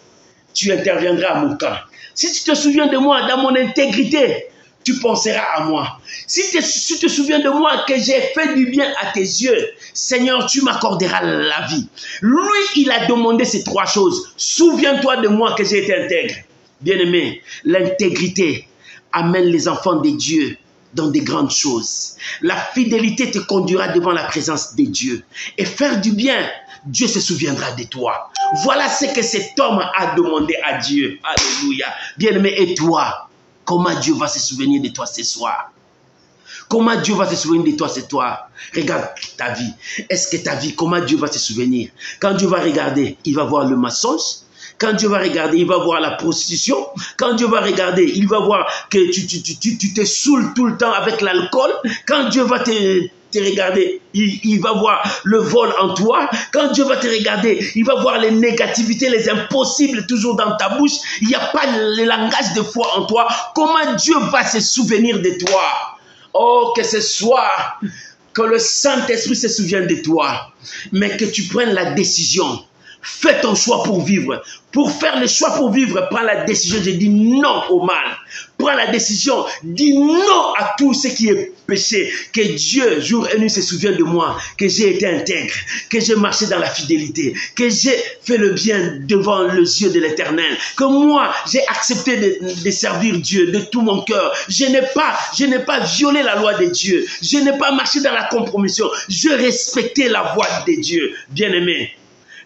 tu interviendras à mon camp. Si tu te souviens de moi, dans mon intégrité, tu penseras à moi. Si tu te souviens de moi, que j'ai fait du bien à tes yeux, Seigneur, tu m'accorderas la vie. Lui, il a demandé ces trois choses. Souviens-toi de moi que j'ai été intègre. Bien-aimé, l'intégrité amène les enfants de Dieu dans des grandes choses. La fidélité te conduira devant la présence de Dieu. Et faire du bien, Dieu se souviendra de toi. Voilà ce que cet homme a demandé à Dieu. Alléluia. Bien-aimé, et toi, comment Dieu va se souvenir de toi ce soir? Comment Dieu va se souvenir de toi ce soir? Regarde ta vie. Est-ce que ta vie, comment Dieu va se souvenir? Quand Dieu va regarder, il va voir le mensonge. Quand Dieu va regarder, il va voir la prostitution. Quand Dieu va regarder, il va voir que tu te saoules tout le temps avec l'alcool. Quand Dieu va te regarder, il va voir le vol en toi. Quand Dieu va te regarder, il va voir les négativités, les impossibles toujours dans ta bouche. Il n'y a pas le langage de foi en toi. Comment Dieu va se souvenir de toi? Oh, que ce soit que le Saint-Esprit se souvienne de toi, mais que tu prennes la décision. Fais ton choix pour vivre. Pour faire le choix pour vivre, prends la décision de dire non au mal. Prends la décision, dis non à tout ce qui est péché. Que Dieu, jour et nuit, se souvienne de moi, que j'ai été intègre, que j'ai marché dans la fidélité, que j'ai fait le bien devant les yeux de l'Éternel, que moi, j'ai accepté de servir Dieu de tout mon cœur. Je n'ai pas violé la loi de Dieu. Je n'ai pas marché dans la compromission. Je respectais la voix de Dieu. Bien-aimé,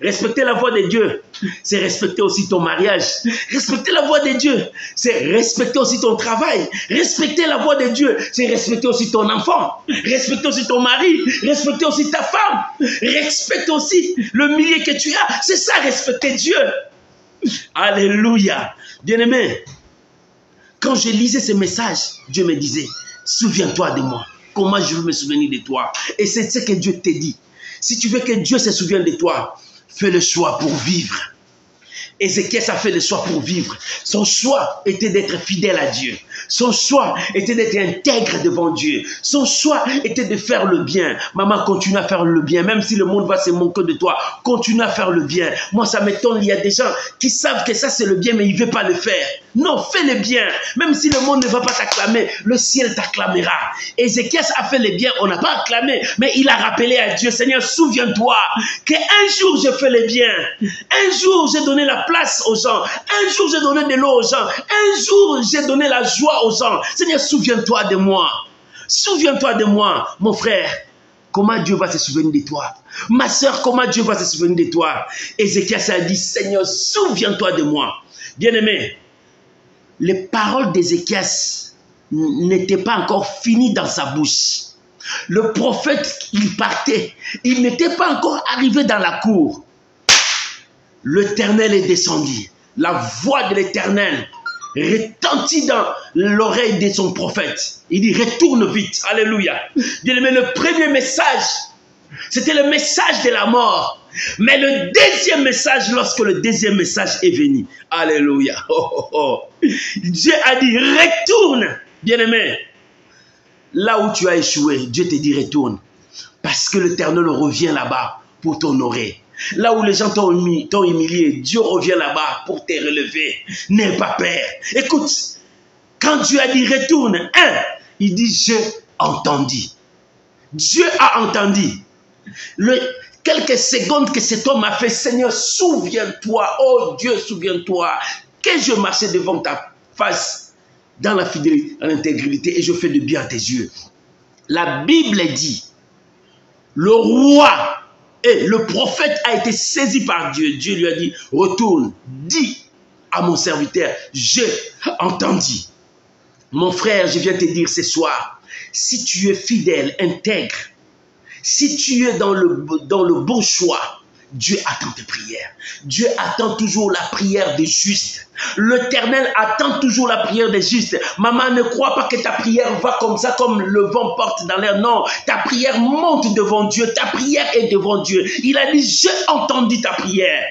respecter la voix de Dieu, c'est respecter aussi ton mariage. Respecter la voix de Dieu, c'est respecter aussi ton travail. Respecter la voix de Dieu, c'est respecter aussi ton enfant. Respecter aussi ton mari. Respecter aussi ta femme. Respecter aussi le milieu que tu as. C'est ça, respecter Dieu. Alléluia. Bien-aimé, quand je lisais ces messages, Dieu me disait, souviens-toi de moi. Comment je veux me souvenir de toi? Et c'est ce que Dieu te dit. Si tu veux que Dieu se souvienne de toi, fais le choix pour vivre. Ézéchias a fait le choix pour vivre. Son choix était d'être fidèle à Dieu. Son choix était d'être intègre devant Dieu. Son choix était de faire le bien. Maman, continue à faire le bien. Même si le monde va se moquer de toi, continue à faire le bien. Moi, ça m'étonne. Il y a des gens qui savent que ça, c'est le bien, mais ils ne veulent pas le faire. Non, fais le bien. Même si le monde ne va pas t'acclamer, le ciel t'acclamera. Ézéchias a fait le bien. On n'a pas acclamé, mais il a rappelé à Dieu, Seigneur, souviens-toi qu'un jour, j'ai fait le bien. Un jour, j'ai donné la place aux gens. Un jour, j'ai donné de l'eau aux gens. Un jour, j'ai donné la joie aux gens. Seigneur, souviens-toi de moi. Souviens-toi de moi, mon frère. Comment Dieu va se souvenir de toi? Ma soeur, comment Dieu va se souvenir de toi? Ézéchias a dit, Seigneur, souviens-toi de moi. Bien-aimé, les paroles d'Ézéchias n'étaient pas encore finies dans sa bouche. Le prophète, il partait. Il n'était pas encore arrivé dans la cour. L'Éternel est descendu. La voix de l'Éternel retentit dans l'oreille de son prophète. Il dit, retourne vite. Alléluia. Bien-aimé, le premier message, c'était le message de la mort. Mais le deuxième message, lorsque le deuxième message est venu, alléluia, Dieu a dit, retourne, bien-aimé. Là où tu as échoué, Dieu te dit, retourne. Parce que l'Éternel revient là-bas pour t'honorer. Là où les gens t'ont humilié, Dieu revient là-bas pour te relever. N'aie pas peur. Écoute, quand Dieu a dit retourne, il dit j'ai entendu. Dieu a entendu. Quelques secondes que cet homme a fait, Seigneur, souviens-toi, oh Dieu, souviens-toi, que je marchais devant ta face dans la fidélité, dans l'intégrité, et je fais de bien à tes yeux. La Bible dit, le roi et le prophète a été saisi par Dieu. Dieu lui a dit, retourne, dis à mon serviteur, j'ai entendu. Mon frère, je viens te dire ce soir, si tu es fidèle, intègre, si tu es dans le bon choix, Dieu attend tes prières. Dieu attend toujours la prière des justes. L'Éternel attend toujours la prière des justes. Maman, ne crois pas que ta prière va comme ça, comme le vent porte dans l'air. Non, ta prière monte devant Dieu. Ta prière est devant Dieu. Il a dit, j'ai entendu ta prière.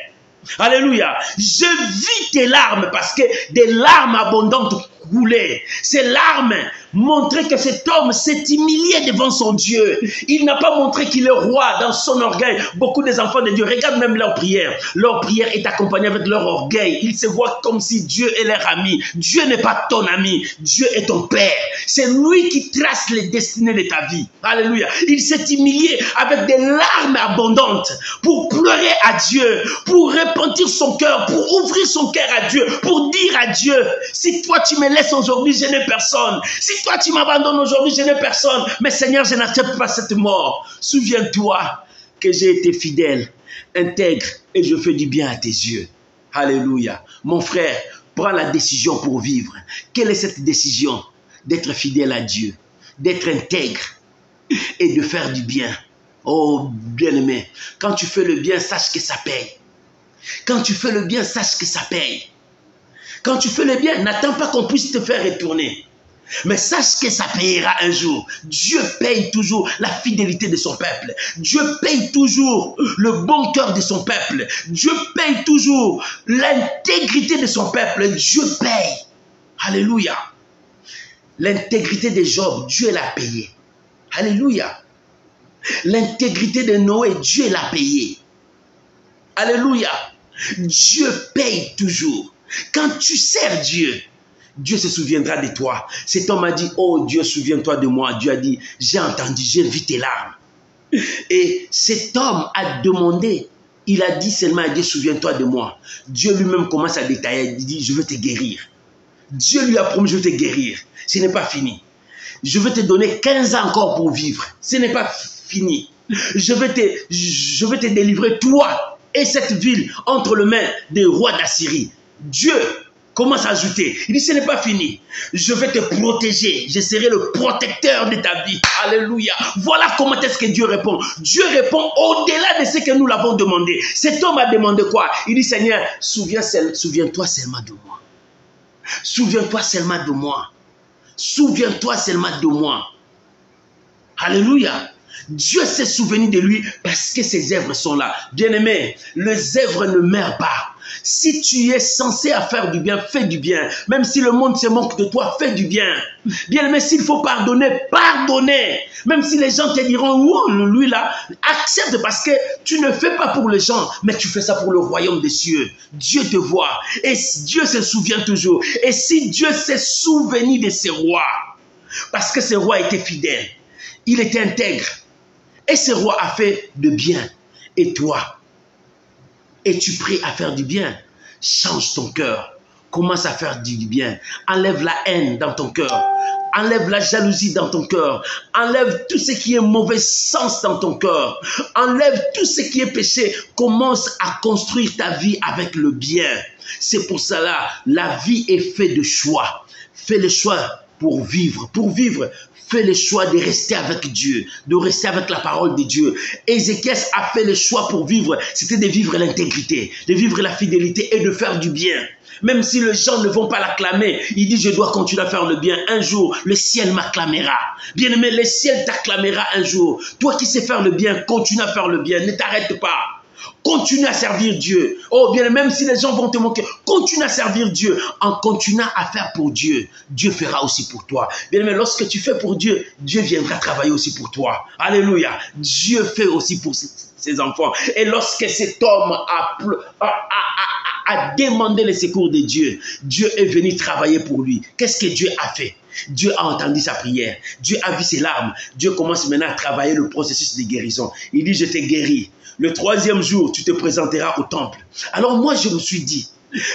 Alléluia. Je vis tes larmes parce que des larmes abondantes coulaient. Ces larmes montraient que cet homme s'est humilié devant son Dieu. Il n'a pas montré qu'il est roi dans son orgueil. Beaucoup des enfants de Dieu, regarde même leur prière. Leur prière est accompagnée avec leur orgueil. Ils se voient comme si Dieu est leur ami. Dieu n'est pas ton ami. Dieu est ton Père. C'est lui qui trace les destinées de ta vie. Alléluia. Il s'est humilié avec des larmes abondantes pour pleurer à Dieu, pour repentir son cœur, pour ouvrir son cœur à Dieu, pour dire à Dieu, si toi tu me laisses aujourd'hui, je n'ai personne. Si toi tu m'abandonnes aujourd'hui, je n'ai personne. Mais Seigneur, je n'accepte pas cette mort. Souviens-toi que j'ai été fidèle, intègre et je fais du bien à tes yeux. Alléluia. Mon frère, prends la décision pour vivre. Quelle est cette décision? D'être fidèle à Dieu, d'être intègre et de faire du bien. Oh, bien-aimé, quand tu fais le bien, sache que ça paye. Quand tu fais le bien, sache que ça paye. Quand tu fais le bien, n'attends pas qu'on puisse te faire retourner. Mais sache que ça payera un jour. Dieu paye toujours la fidélité de son peuple. Dieu paye toujours le bon cœur de son peuple. Dieu paye toujours l'intégrité de son peuple. Dieu paye. Alléluia. L'intégrité de Job, Dieu l'a payé. Alléluia. L'intégrité de Noé, Dieu l'a payé. Alléluia. Dieu paye toujours. Quand tu sers Dieu, Dieu se souviendra de toi. Cet homme a dit, oh Dieu, souviens-toi de moi. Dieu a dit, j'ai entendu, j'ai vu tes larmes. Et cet homme a demandé, il a dit seulement à Dieu, souviens-toi de moi. Dieu lui-même commence à détailler, il dit, je veux te guérir. Dieu lui a promis, je vais te guérir. Ce n'est pas fini. Je vais te donner 15 ans encore pour vivre. Ce n'est pas fini. Je vais te délivrer, toi et cette ville, entre les mains des rois d'Assyrie. Dieu commence à ajouter. Il dit, ce n'est pas fini. Je vais te protéger. Je serai le protecteur de ta vie. Alléluia. Voilà comment est-ce que Dieu répond. Dieu répond au-delà de ce que nous l'avons demandé. Cet homme a demandé quoi? Il dit, Seigneur, souviens-toi seulement de moi. Souviens-toi seulement de moi. Souviens-toi seulement de moi. Alléluia. Dieu s'est souvenu de lui parce que ses œuvres sont là. Bien-aimé, les œuvres ne meurent pas. Si tu es censé à faire du bien, fais du bien. Même si le monde se moque de toi, fais du bien. Bien-aimé, s'il faut pardonner, pardonnez. Même si les gens te diront, oh, lui là, accepte parce que tu ne fais pas pour les gens, mais tu fais ça pour le royaume des cieux. Dieu te voit et Dieu se souvient toujours. Et si Dieu s'est souvenu de ces rois, parce que ces rois étaient fidèles, il était intègre, et ce roi a fait de bien. Et toi, es-tu prêt à faire du bien? Change ton cœur. Commence à faire du bien. Enlève la haine dans ton cœur. Enlève la jalousie dans ton cœur. Enlève tout ce qui est mauvais sens dans ton cœur. Enlève tout ce qui est péché. Commence à construire ta vie avec le bien. C'est pour cela, la vie est faite de choix. Fais le choix pour vivre. Pour vivre, fais le choix de rester avec Dieu, de rester avec la parole de Dieu. Ézéchias a fait le choix pour vivre, c'était de vivre l'intégrité, de vivre la fidélité et de faire du bien. Même si les gens ne vont pas l'acclamer, il dit, je dois continuer à faire le bien. Un jour, le ciel m'acclamera. Bien-aimé, le ciel t'acclamera un jour. Toi qui sais faire le bien, continue à faire le bien, ne t'arrête pas. Continue à servir Dieu. Oh bien, même si les gens vont te moquer, continue à servir Dieu. En continuant à faire pour Dieu, Dieu fera aussi pour toi. Bien, mais lorsque tu fais pour Dieu, Dieu viendra travailler aussi pour toi. Alléluia. Dieu fait aussi pour ses enfants. Et lorsque cet homme a demandé le secours de Dieu, Dieu est venu travailler pour lui. Qu'est-ce que Dieu a fait? Dieu a entendu sa prière. Dieu a vu ses larmes. Dieu commence maintenant à travailler le processus de guérison. Il dit, je t'ai guéri. Le 3e jour, tu te présenteras au temple. Alors moi, je me suis dit,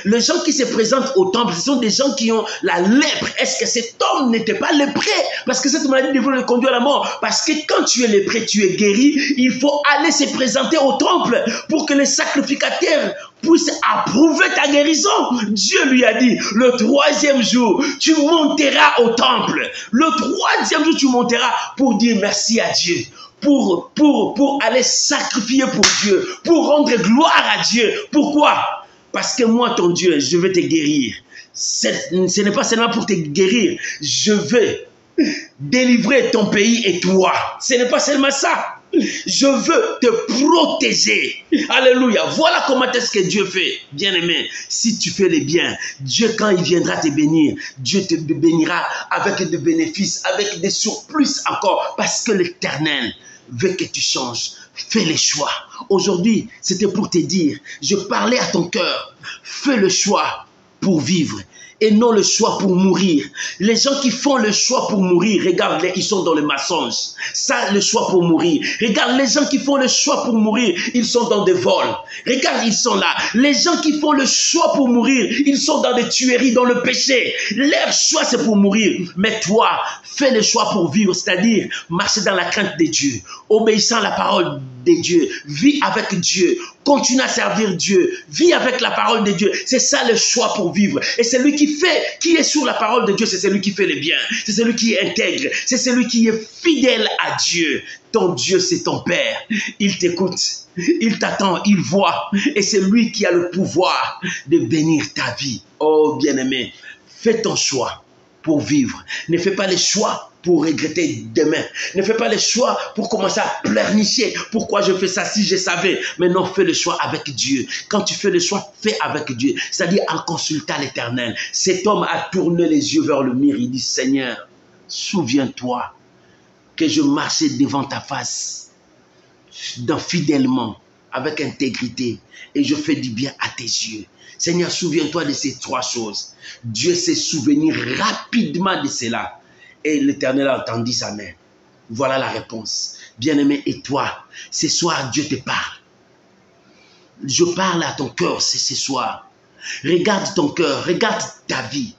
les gens qui se présentent au temple, ce sont des gens qui ont la lèpre. Est-ce que cet homme n'était pas lépré? Parce que cette maladie devrait le conduire à la mort. Parce que quand tu es lépré, tu es guéri, il faut aller se présenter au temple pour que les sacrificateurs puissent approuver ta guérison. Dieu lui a dit, le 3e jour, tu monteras au temple. Le 3e jour, tu monteras pour dire merci à Dieu. Pour aller sacrifier pour Dieu, pour rendre gloire à Dieu. Pourquoi? Parce que moi, ton Dieu, je veux te guérir. Ce n'est pas seulement pour te guérir. Je veux délivrer ton pays et toi. Ce n'est pas seulement ça. Je veux te protéger. Alléluia. Voilà comment est-ce que Dieu fait. Bien-aimé, si tu fais le bien, Dieu, quand il viendra te bénir, Dieu te bénira avec des bénéfices, avec des surplus encore, parce que l'Éternel veut que tu changes. Fais le choix. Aujourd'hui, c'était pour te dire, je parlais à ton cœur. Fais le choix pour vivre et non le choix pour mourir. Les gens qui font le choix pour mourir, regarde, ils sont dans le mensonge. Ça, le choix pour mourir. Regarde, les gens qui font le choix pour mourir, ils sont dans des vols. Regarde, ils sont là. Les gens qui font le choix pour mourir, ils sont dans des tueries, dans le péché. Leur choix, c'est pour mourir. Mais toi, fais le choix pour vivre, c'est-à-dire marcher dans la crainte de Dieu, obéissant à la parole de Dieu, vis avec Dieu, continue à servir Dieu, vis avec la parole de Dieu. C'est ça le choix pour vivre. Et celui qui est sur la parole de Dieu, c'est celui qui fait le bien, c'est celui qui est intègre, c'est celui qui est fidèle à Dieu. Ton Dieu, c'est ton Père. Il t'écoute, il t'attend, il voit, et c'est lui qui a le pouvoir de bénir ta vie. Oh bien-aimé, fais ton choix pour vivre. Ne fais pas les choix pour regretter demain. Ne fais pas le choix pour commencer à pleurnicher. Pourquoi je fais ça si je savais? Mais non, fais le choix avec Dieu. Quand tu fais le choix, fais avec Dieu. C'est-à-dire en consultant l'Éternel. Cet homme a tourné les yeux vers le mur. Il dit, Seigneur, souviens-toi que je marchais devant ta face, fidèlement, avec intégrité, et je fais du bien à tes yeux. Seigneur, souviens-toi de ces trois choses. Dieu s'est souvenu rapidement de cela. Et l'Éternel a entendu sa main. Voilà la réponse. Bien-aimé, et toi, ce soir, Dieu te parle. Je parle à ton cœur ce soir. Regarde ton cœur, regarde ta vie.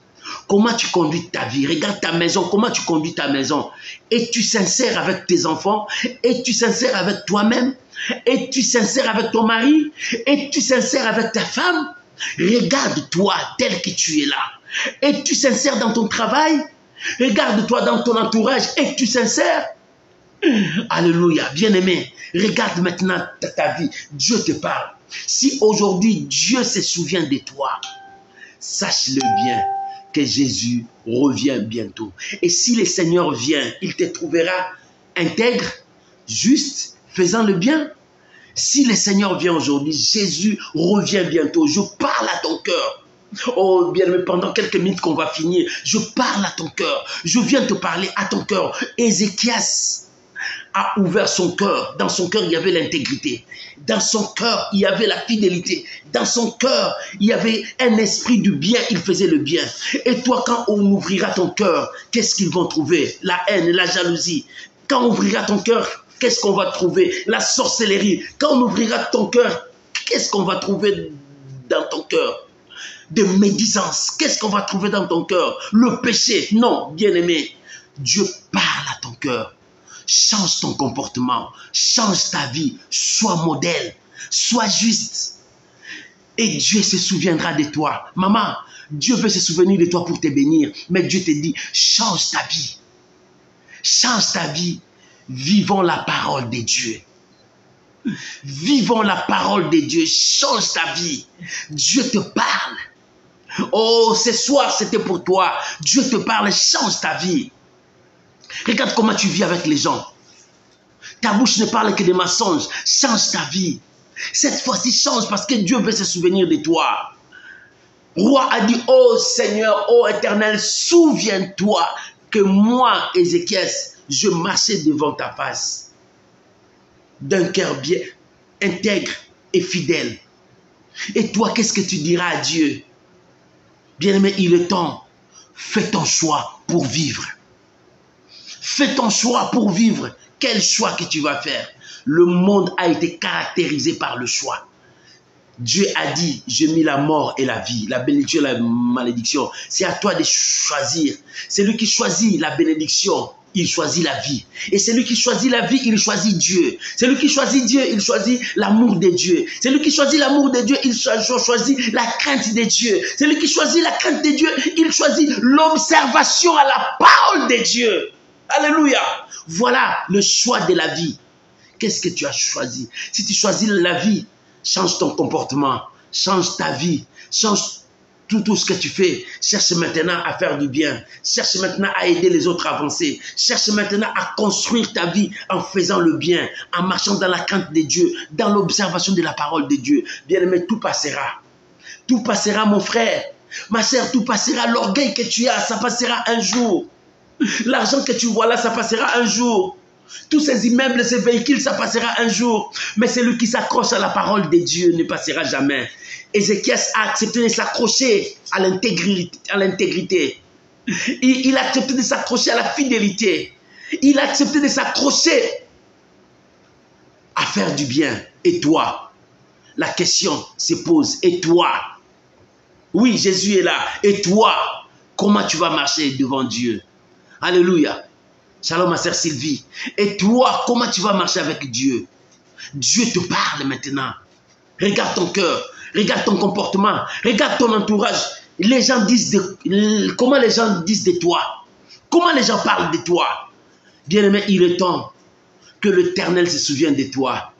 Comment tu conduis ta vie? Regarde ta maison, comment tu conduis ta maison? Es-tu sincère avec tes enfants? Es-tu sincère avec toi-même? Es-tu sincère avec ton mari? Es-tu sincère avec ta femme? Regarde-toi tel que tu es là. Es-tu sincère dans ton travail? Regarde-toi dans ton entourage. Es-tu sincère? Alléluia. Bien-aimé, regarde maintenant ta vie. Dieu te parle. Si aujourd'hui Dieu se souvient de toi, sache-le bien que Jésus revient bientôt. Et si le Seigneur vient, il te trouvera intègre, juste, faisant le bien. Si le Seigneur vient aujourd'hui, Jésus revient bientôt. Je parle à ton cœur. Oh, bien, mais pendant quelques minutes qu'on va finir, je parle à ton cœur. Je viens te parler à ton cœur. Ézéchias a ouvert son cœur. Dans son cœur, il y avait l'intégrité. Dans son cœur, il y avait la fidélité. Dans son cœur, il y avait un esprit du bien. Il faisait le bien. Et toi, quand on ouvrira ton cœur, qu'est-ce qu'ils vont trouver? La haine, la jalousie. Quand on ouvrira ton cœur, qu'est-ce qu'on va trouver? La sorcellerie. Quand on ouvrira ton cœur, qu'est-ce qu'on va trouver dans ton cœur? De médisance. Qu'est-ce qu'on va trouver dans ton cœur? Le péché. Non, bien-aimé. Dieu parle à ton cœur. Change ton comportement. Change ta vie. Sois modèle. Sois juste. Et Dieu se souviendra de toi. Maman, Dieu veut se souvenir de toi pour te bénir. Mais Dieu te dit, change ta vie. Change ta vie. Vivons la parole de Dieu. Vivons la parole de Dieu. Change ta vie. Dieu te parle. Oh, ce soir, c'était pour toi. Dieu te parle, change ta vie. Regarde comment tu vis avec les gens. Ta bouche ne parle que de mensonges. Change ta vie. Cette fois-ci, change parce que Dieu veut se souvenir de toi. Roi a dit, oh Seigneur, oh Éternel, souviens-toi que moi, Ézéchias, je marchais devant ta face. D'un cœur bien intègre et fidèle. Et toi, qu'est-ce que tu diras à Dieu? Bien-aimé, il est temps. Fais ton choix pour vivre. Fais ton choix pour vivre. Quel choix que tu vas faire? Le monde a été caractérisé par le choix. Dieu a dit, j'ai mis la mort et la vie, la bénédiction et la malédiction. C'est à toi de choisir. Celui qui choisit la bénédiction, il choisit la vie. Et celui qui choisit la vie, il choisit Dieu. Celui qui choisit Dieu, il choisit l'amour de Dieu. Celui qui choisit l'amour de Dieu, il choisit la crainte de Dieu. Celui qui choisit la crainte de Dieu, il choisit l'observation à la parole de Dieu. Alléluia. Voilà le choix de la vie. Qu'est-ce que tu as choisi? Si tu choisis la vie, change ton comportement, change ta vie, change tout ce que tu fais, cherche maintenant à faire du bien. Cherche maintenant à aider les autres à avancer. Cherche maintenant à construire ta vie en faisant le bien, en marchant dans la crainte de Dieu, dans l'observation de la parole de Dieu. Bien-aimé, tout passera. Tout passera, mon frère. Ma sœur, tout passera. L'orgueil que tu as, ça passera un jour. L'argent que tu vois là, ça passera un jour. Tous ces immeubles, ces véhicules, ça passera un jour. Mais celui qui s'accroche à la parole de Dieu ne passera jamais. Ézéchias a accepté de s'accrocher à l'intégrité. Il a accepté de s'accrocher à la fidélité. Il a accepté de s'accrocher à faire du bien. Et toi? La question se pose. Et toi? Oui, Jésus est là. Et toi? Comment tu vas marcher devant Dieu? Alléluia. Shalom, ma sœur Sylvie. Et toi, comment tu vas marcher avec Dieu? Dieu te parle maintenant. Regarde ton cœur. Regarde ton comportement. Regarde ton entourage. Les gens disent comment les gens disent de toi? Comment les gens parlent de toi? Bien-aimé, il est temps que l'Éternel se souvienne de toi.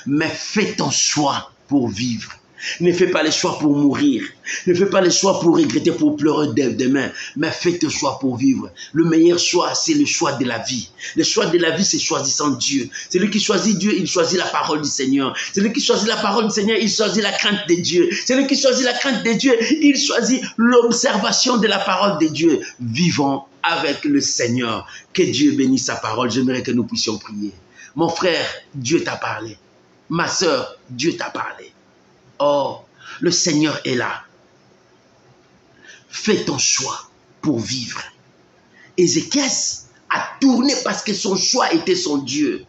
Mais fais ton choix pour vivre. Ne fais pas les choix pour mourir. Ne fais pas les choix pour regretter, pour pleurer demain. Mais fais ton choix pour vivre. Le meilleur choix, c'est le choix de la vie. Le choix de la vie, c'est choisissant Dieu. Celui qui choisit Dieu, il choisit la parole du Seigneur. Celui qui choisit la parole du Seigneur, il choisit la crainte de Dieu. Celui qui choisit la crainte de Dieu, il choisit l'observation de la parole de Dieu. Vivons avec le Seigneur. Que Dieu bénisse sa parole. J'aimerais que nous puissions prier. Mon frère, Dieu t'a parlé. Ma sœur, Dieu t'a parlé. Oh, le Seigneur est là. Fais ton choix pour vivre. Ézéchias a tourné parce que son choix était son Dieu.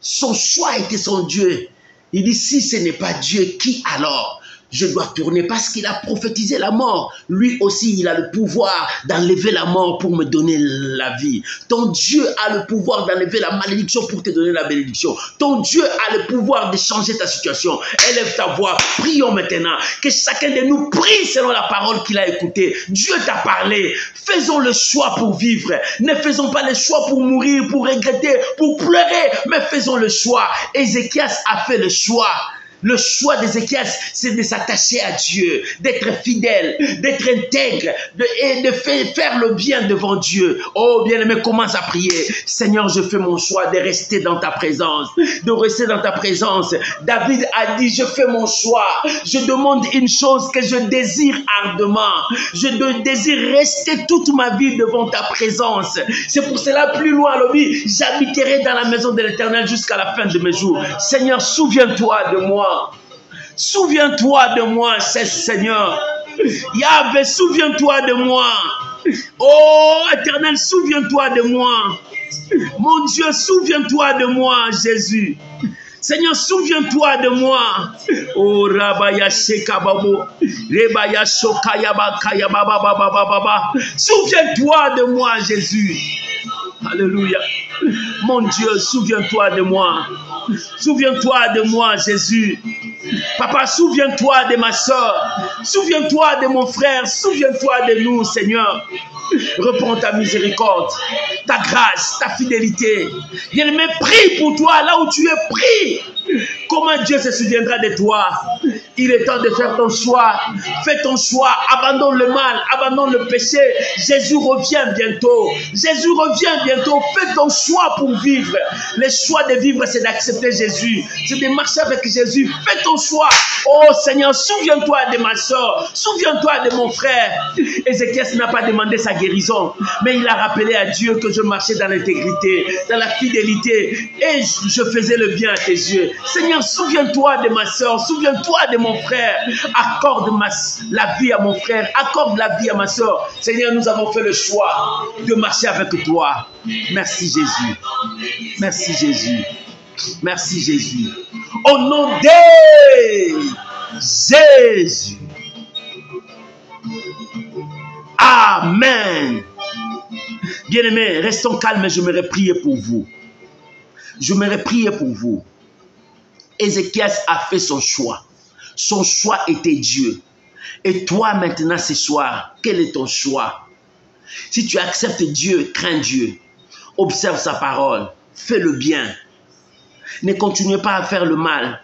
Son choix était son Dieu. Il dit, si ce n'est pas Dieu, qui alors? Je dois tourner parce qu'il a prophétisé la mort. Lui aussi, il a le pouvoir d'enlever la mort pour me donner la vie. Ton Dieu a le pouvoir d'enlever la malédiction pour te donner la bénédiction. Ton Dieu a le pouvoir de changer ta situation. Élève ta voix. Prions maintenant. Que chacun de nous prie selon la parole qu'il a écoutée. Dieu t'a parlé. Faisons le choix pour vivre. Ne faisons pas le choix pour mourir, pour regretter, pour pleurer. Mais faisons le choix. Ézéchias a fait le choix. Le choix d'Ézéchias, c'est de s'attacher à Dieu, d'être fidèle, d'être intègre, et de faire le bien devant Dieu. Oh bien-aimé, commence à prier. Seigneur, je fais mon choix de rester dans ta présence, de rester dans ta présence. David a dit, je fais mon choix. Je demande une chose que je désire ardemment. Je désire rester toute ma vie devant ta présence. C'est pour cela, plus loin, j'habiterai dans la maison de l'Éternel jusqu'à la fin de mes jours. Seigneur, souviens-toi de moi. Souviens-toi de moi, Seigneur. Yahvé, souviens-toi de moi. Oh, Éternel, souviens-toi de moi. Mon Dieu, souviens-toi de moi, Jésus. Seigneur, souviens-toi de moi. Oh, Rabaya Shekababo. Rebaya Shokayaba Kayababa Baba. Souviens-toi de moi, Jésus. Alléluia. Mon Dieu, souviens-toi de moi. Souviens-toi de moi, Jésus. Papa, souviens-toi de ma soeur. Souviens-toi de mon frère. Souviens-toi de nous, Seigneur. Reprends ta miséricorde, ta grâce, ta fidélité. Bien-aimé, prie pour toi là où tu es, prie. Comment Dieu se souviendra de toi? Il est temps de faire ton choix. Fais ton choix. Abandonne le mal. Abandonne le péché. Jésus revient bientôt. Jésus revient bientôt. Fais ton choix pour vivre. Le choix de vivre, c'est d'accepter Jésus. C'est de marcher avec Jésus. Fais ton choix. Oh Seigneur, souviens-toi de ma soeur. Souviens-toi de mon frère. Ézéchias n'a pas demandé sa guérison, mais il a rappelé à Dieu que je marchais dans l'intégrité, dans la fidélité, et je faisais le bien à tes yeux. Seigneur, souviens-toi de ma soeur. Souviens-toi de mon frère. Accorde la vie à mon frère. Accorde la vie à ma soeur. Seigneur, nous avons fait le choix de marcher avec toi. Merci Jésus. Merci Jésus. Merci Jésus. Au nom de Jésus. Amen. Bien-aimés, restons calmes. J'aimerais prier pour vous. J'aimerais prier pour vous. Ézéchias a fait son choix. Son choix était Dieu. Et toi maintenant ce soir, quel est ton choix? Si tu acceptes Dieu, crains Dieu. Observe sa parole. Fais le bien. Ne continue pas à faire le mal.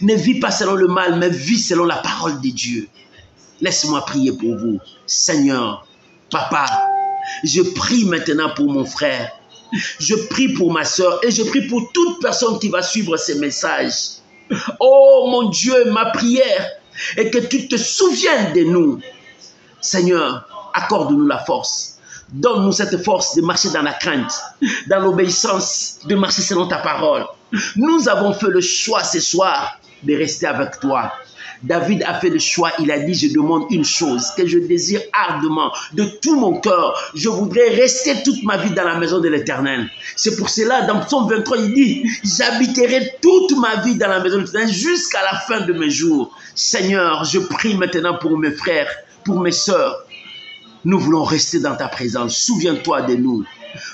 Ne vis pas selon le mal, mais vis selon la parole de Dieu. Laisse-moi prier pour vous. Seigneur, Papa, je prie maintenant pour mon frère. Je prie pour ma soeur et je prie pour toute personne qui va suivre ces messages. Oh mon Dieu, ma prière est que tu te souviennes de nous. Seigneur, accorde-nous la force. Donne-nous cette force de marcher dans la crainte, dans l'obéissance, de marcher selon ta parole. Nous avons fait le choix ce soir de rester avec toi. David a fait le choix, il a dit, je demande une chose que je désire ardemment, de tout mon cœur. Je voudrais rester toute ma vie dans la maison de l'Éternel. C'est pour cela, dans Psaume 23, il dit, j'habiterai toute ma vie dans la maison de l'Éternel jusqu'à la fin de mes jours. Seigneur, je prie maintenant pour mes frères, pour mes sœurs. Nous voulons rester dans ta présence. Souviens-toi de nous.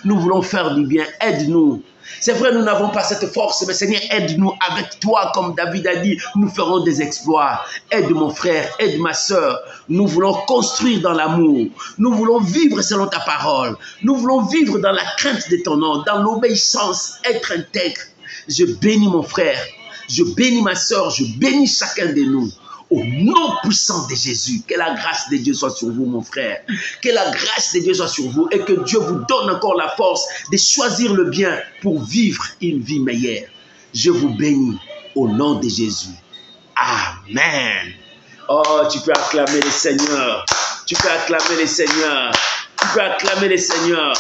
Nous voulons faire du bien. Aide-nous. C'est vrai, nous n'avons pas cette force, mais Seigneur, aide-nous avec toi, comme David a dit, nous ferons des exploits. Aide mon frère, aide ma soeur. Nous voulons construire dans l'amour. Nous voulons vivre selon ta parole. Nous voulons vivre dans la crainte de ton nom, dans l'obéissance, être intègre. Je bénis mon frère, je bénis ma soeur, je bénis chacun de nous. Au nom puissant de Jésus, que la grâce de Dieu soit sur vous, mon frère. Que la grâce de Dieu soit sur vous et que Dieu vous donne encore la force de choisir le bien pour vivre une vie meilleure. Je vous bénis au nom de Jésus. Amen. Oh, tu peux acclamer le Seigneur. Tu peux acclamer le Seigneur. Tu peux acclamer le Seigneur.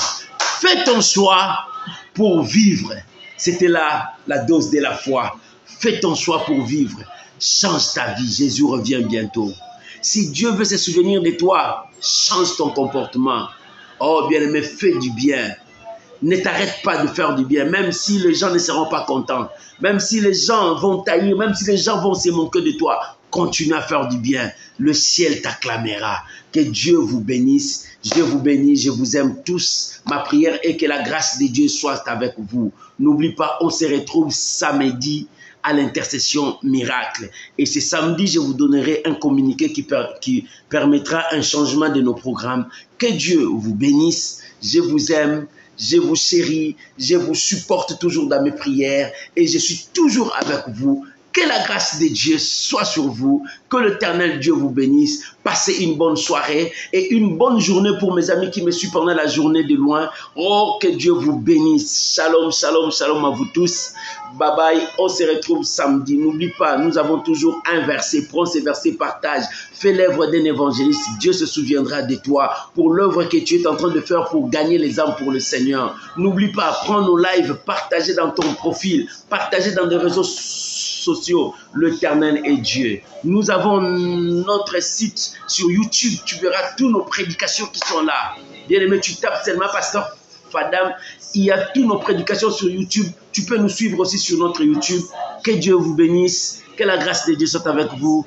Fais ton choix pour vivre. C'était là la dose de la foi. Fais ton choix pour vivre. Change ta vie, Jésus revient bientôt. Si Dieu veut se souvenir de toi, change ton comportement. Oh bien-aimé, fais du bien. Ne t'arrête pas de faire du bien, même si les gens ne seront pas contents, même si les gens vont taillir, même si les gens vont se moquer de toi. Continue à faire du bien. Le ciel t'acclamera. Que Dieu vous bénisse. Je vous bénis, je vous aime tous. Ma prière est que la grâce de Dieu soit avec vous. N'oublie pas, on se retrouve samedi à l'intercession miracle. Et ce samedi, je vous donnerai un communiqué qui permettra un changement de nos programmes. Que Dieu vous bénisse. Je vous aime, je vous chéris, je vous supporte toujours dans mes prières et je suis toujours avec vous. Que la grâce de Dieu soit sur vous, que l'Éternel Dieu vous bénisse. Passez une bonne soirée et une bonne journée pour mes amis qui me suivent pendant la journée de loin. Oh, que Dieu vous bénisse. Shalom, shalom, shalom à vous tous. Bye bye, on se retrouve samedi. N'oublie pas, nous avons toujours un verset. Prends ces versets, partage. Fais l'œuvre d'un évangéliste. Dieu se souviendra de toi pour l'œuvre que tu es en train de faire pour gagner les âmes pour le Seigneur. N'oublie pas, prends nos lives, partagez dans ton profil, partagez dans des réseaux sociaux. L'Éternel est Dieu. Nous avons notre site sur YouTube. Tu verras toutes nos prédications qui sont là. Bien aimé, tu tapes seulement Pasteur Fadam. Il y a toutes nos prédications sur YouTube. Tu peux nous suivre aussi sur notre YouTube. Que Dieu vous bénisse. Que la grâce de Dieu soit avec vous.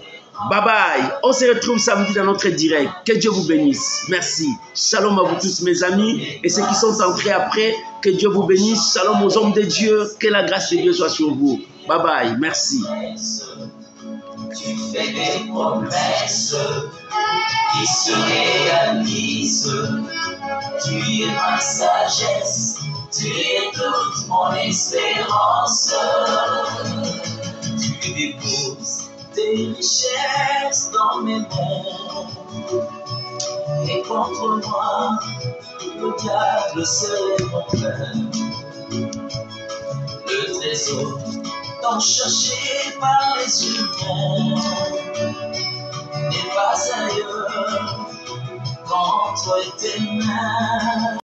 Bye bye. On se retrouve samedi dans notre direct. Que Dieu vous bénisse. Merci. Shalom à vous tous mes amis. Et ceux qui sont entrés après, que Dieu vous bénisse. Shalom aux hommes de Dieu. Que la grâce de Dieu soit sur vous. Bye bye. Merci. Tu fais des promesses qui se réalisent. Tu es ma sagesse. Tu es toute mon espérance. Tu déposes tes richesses dans mes mains. Et contre moi, le diable serait mon père. Le trésor tant cherché par les humains n'est pas ailleurs qu'entre tes mains.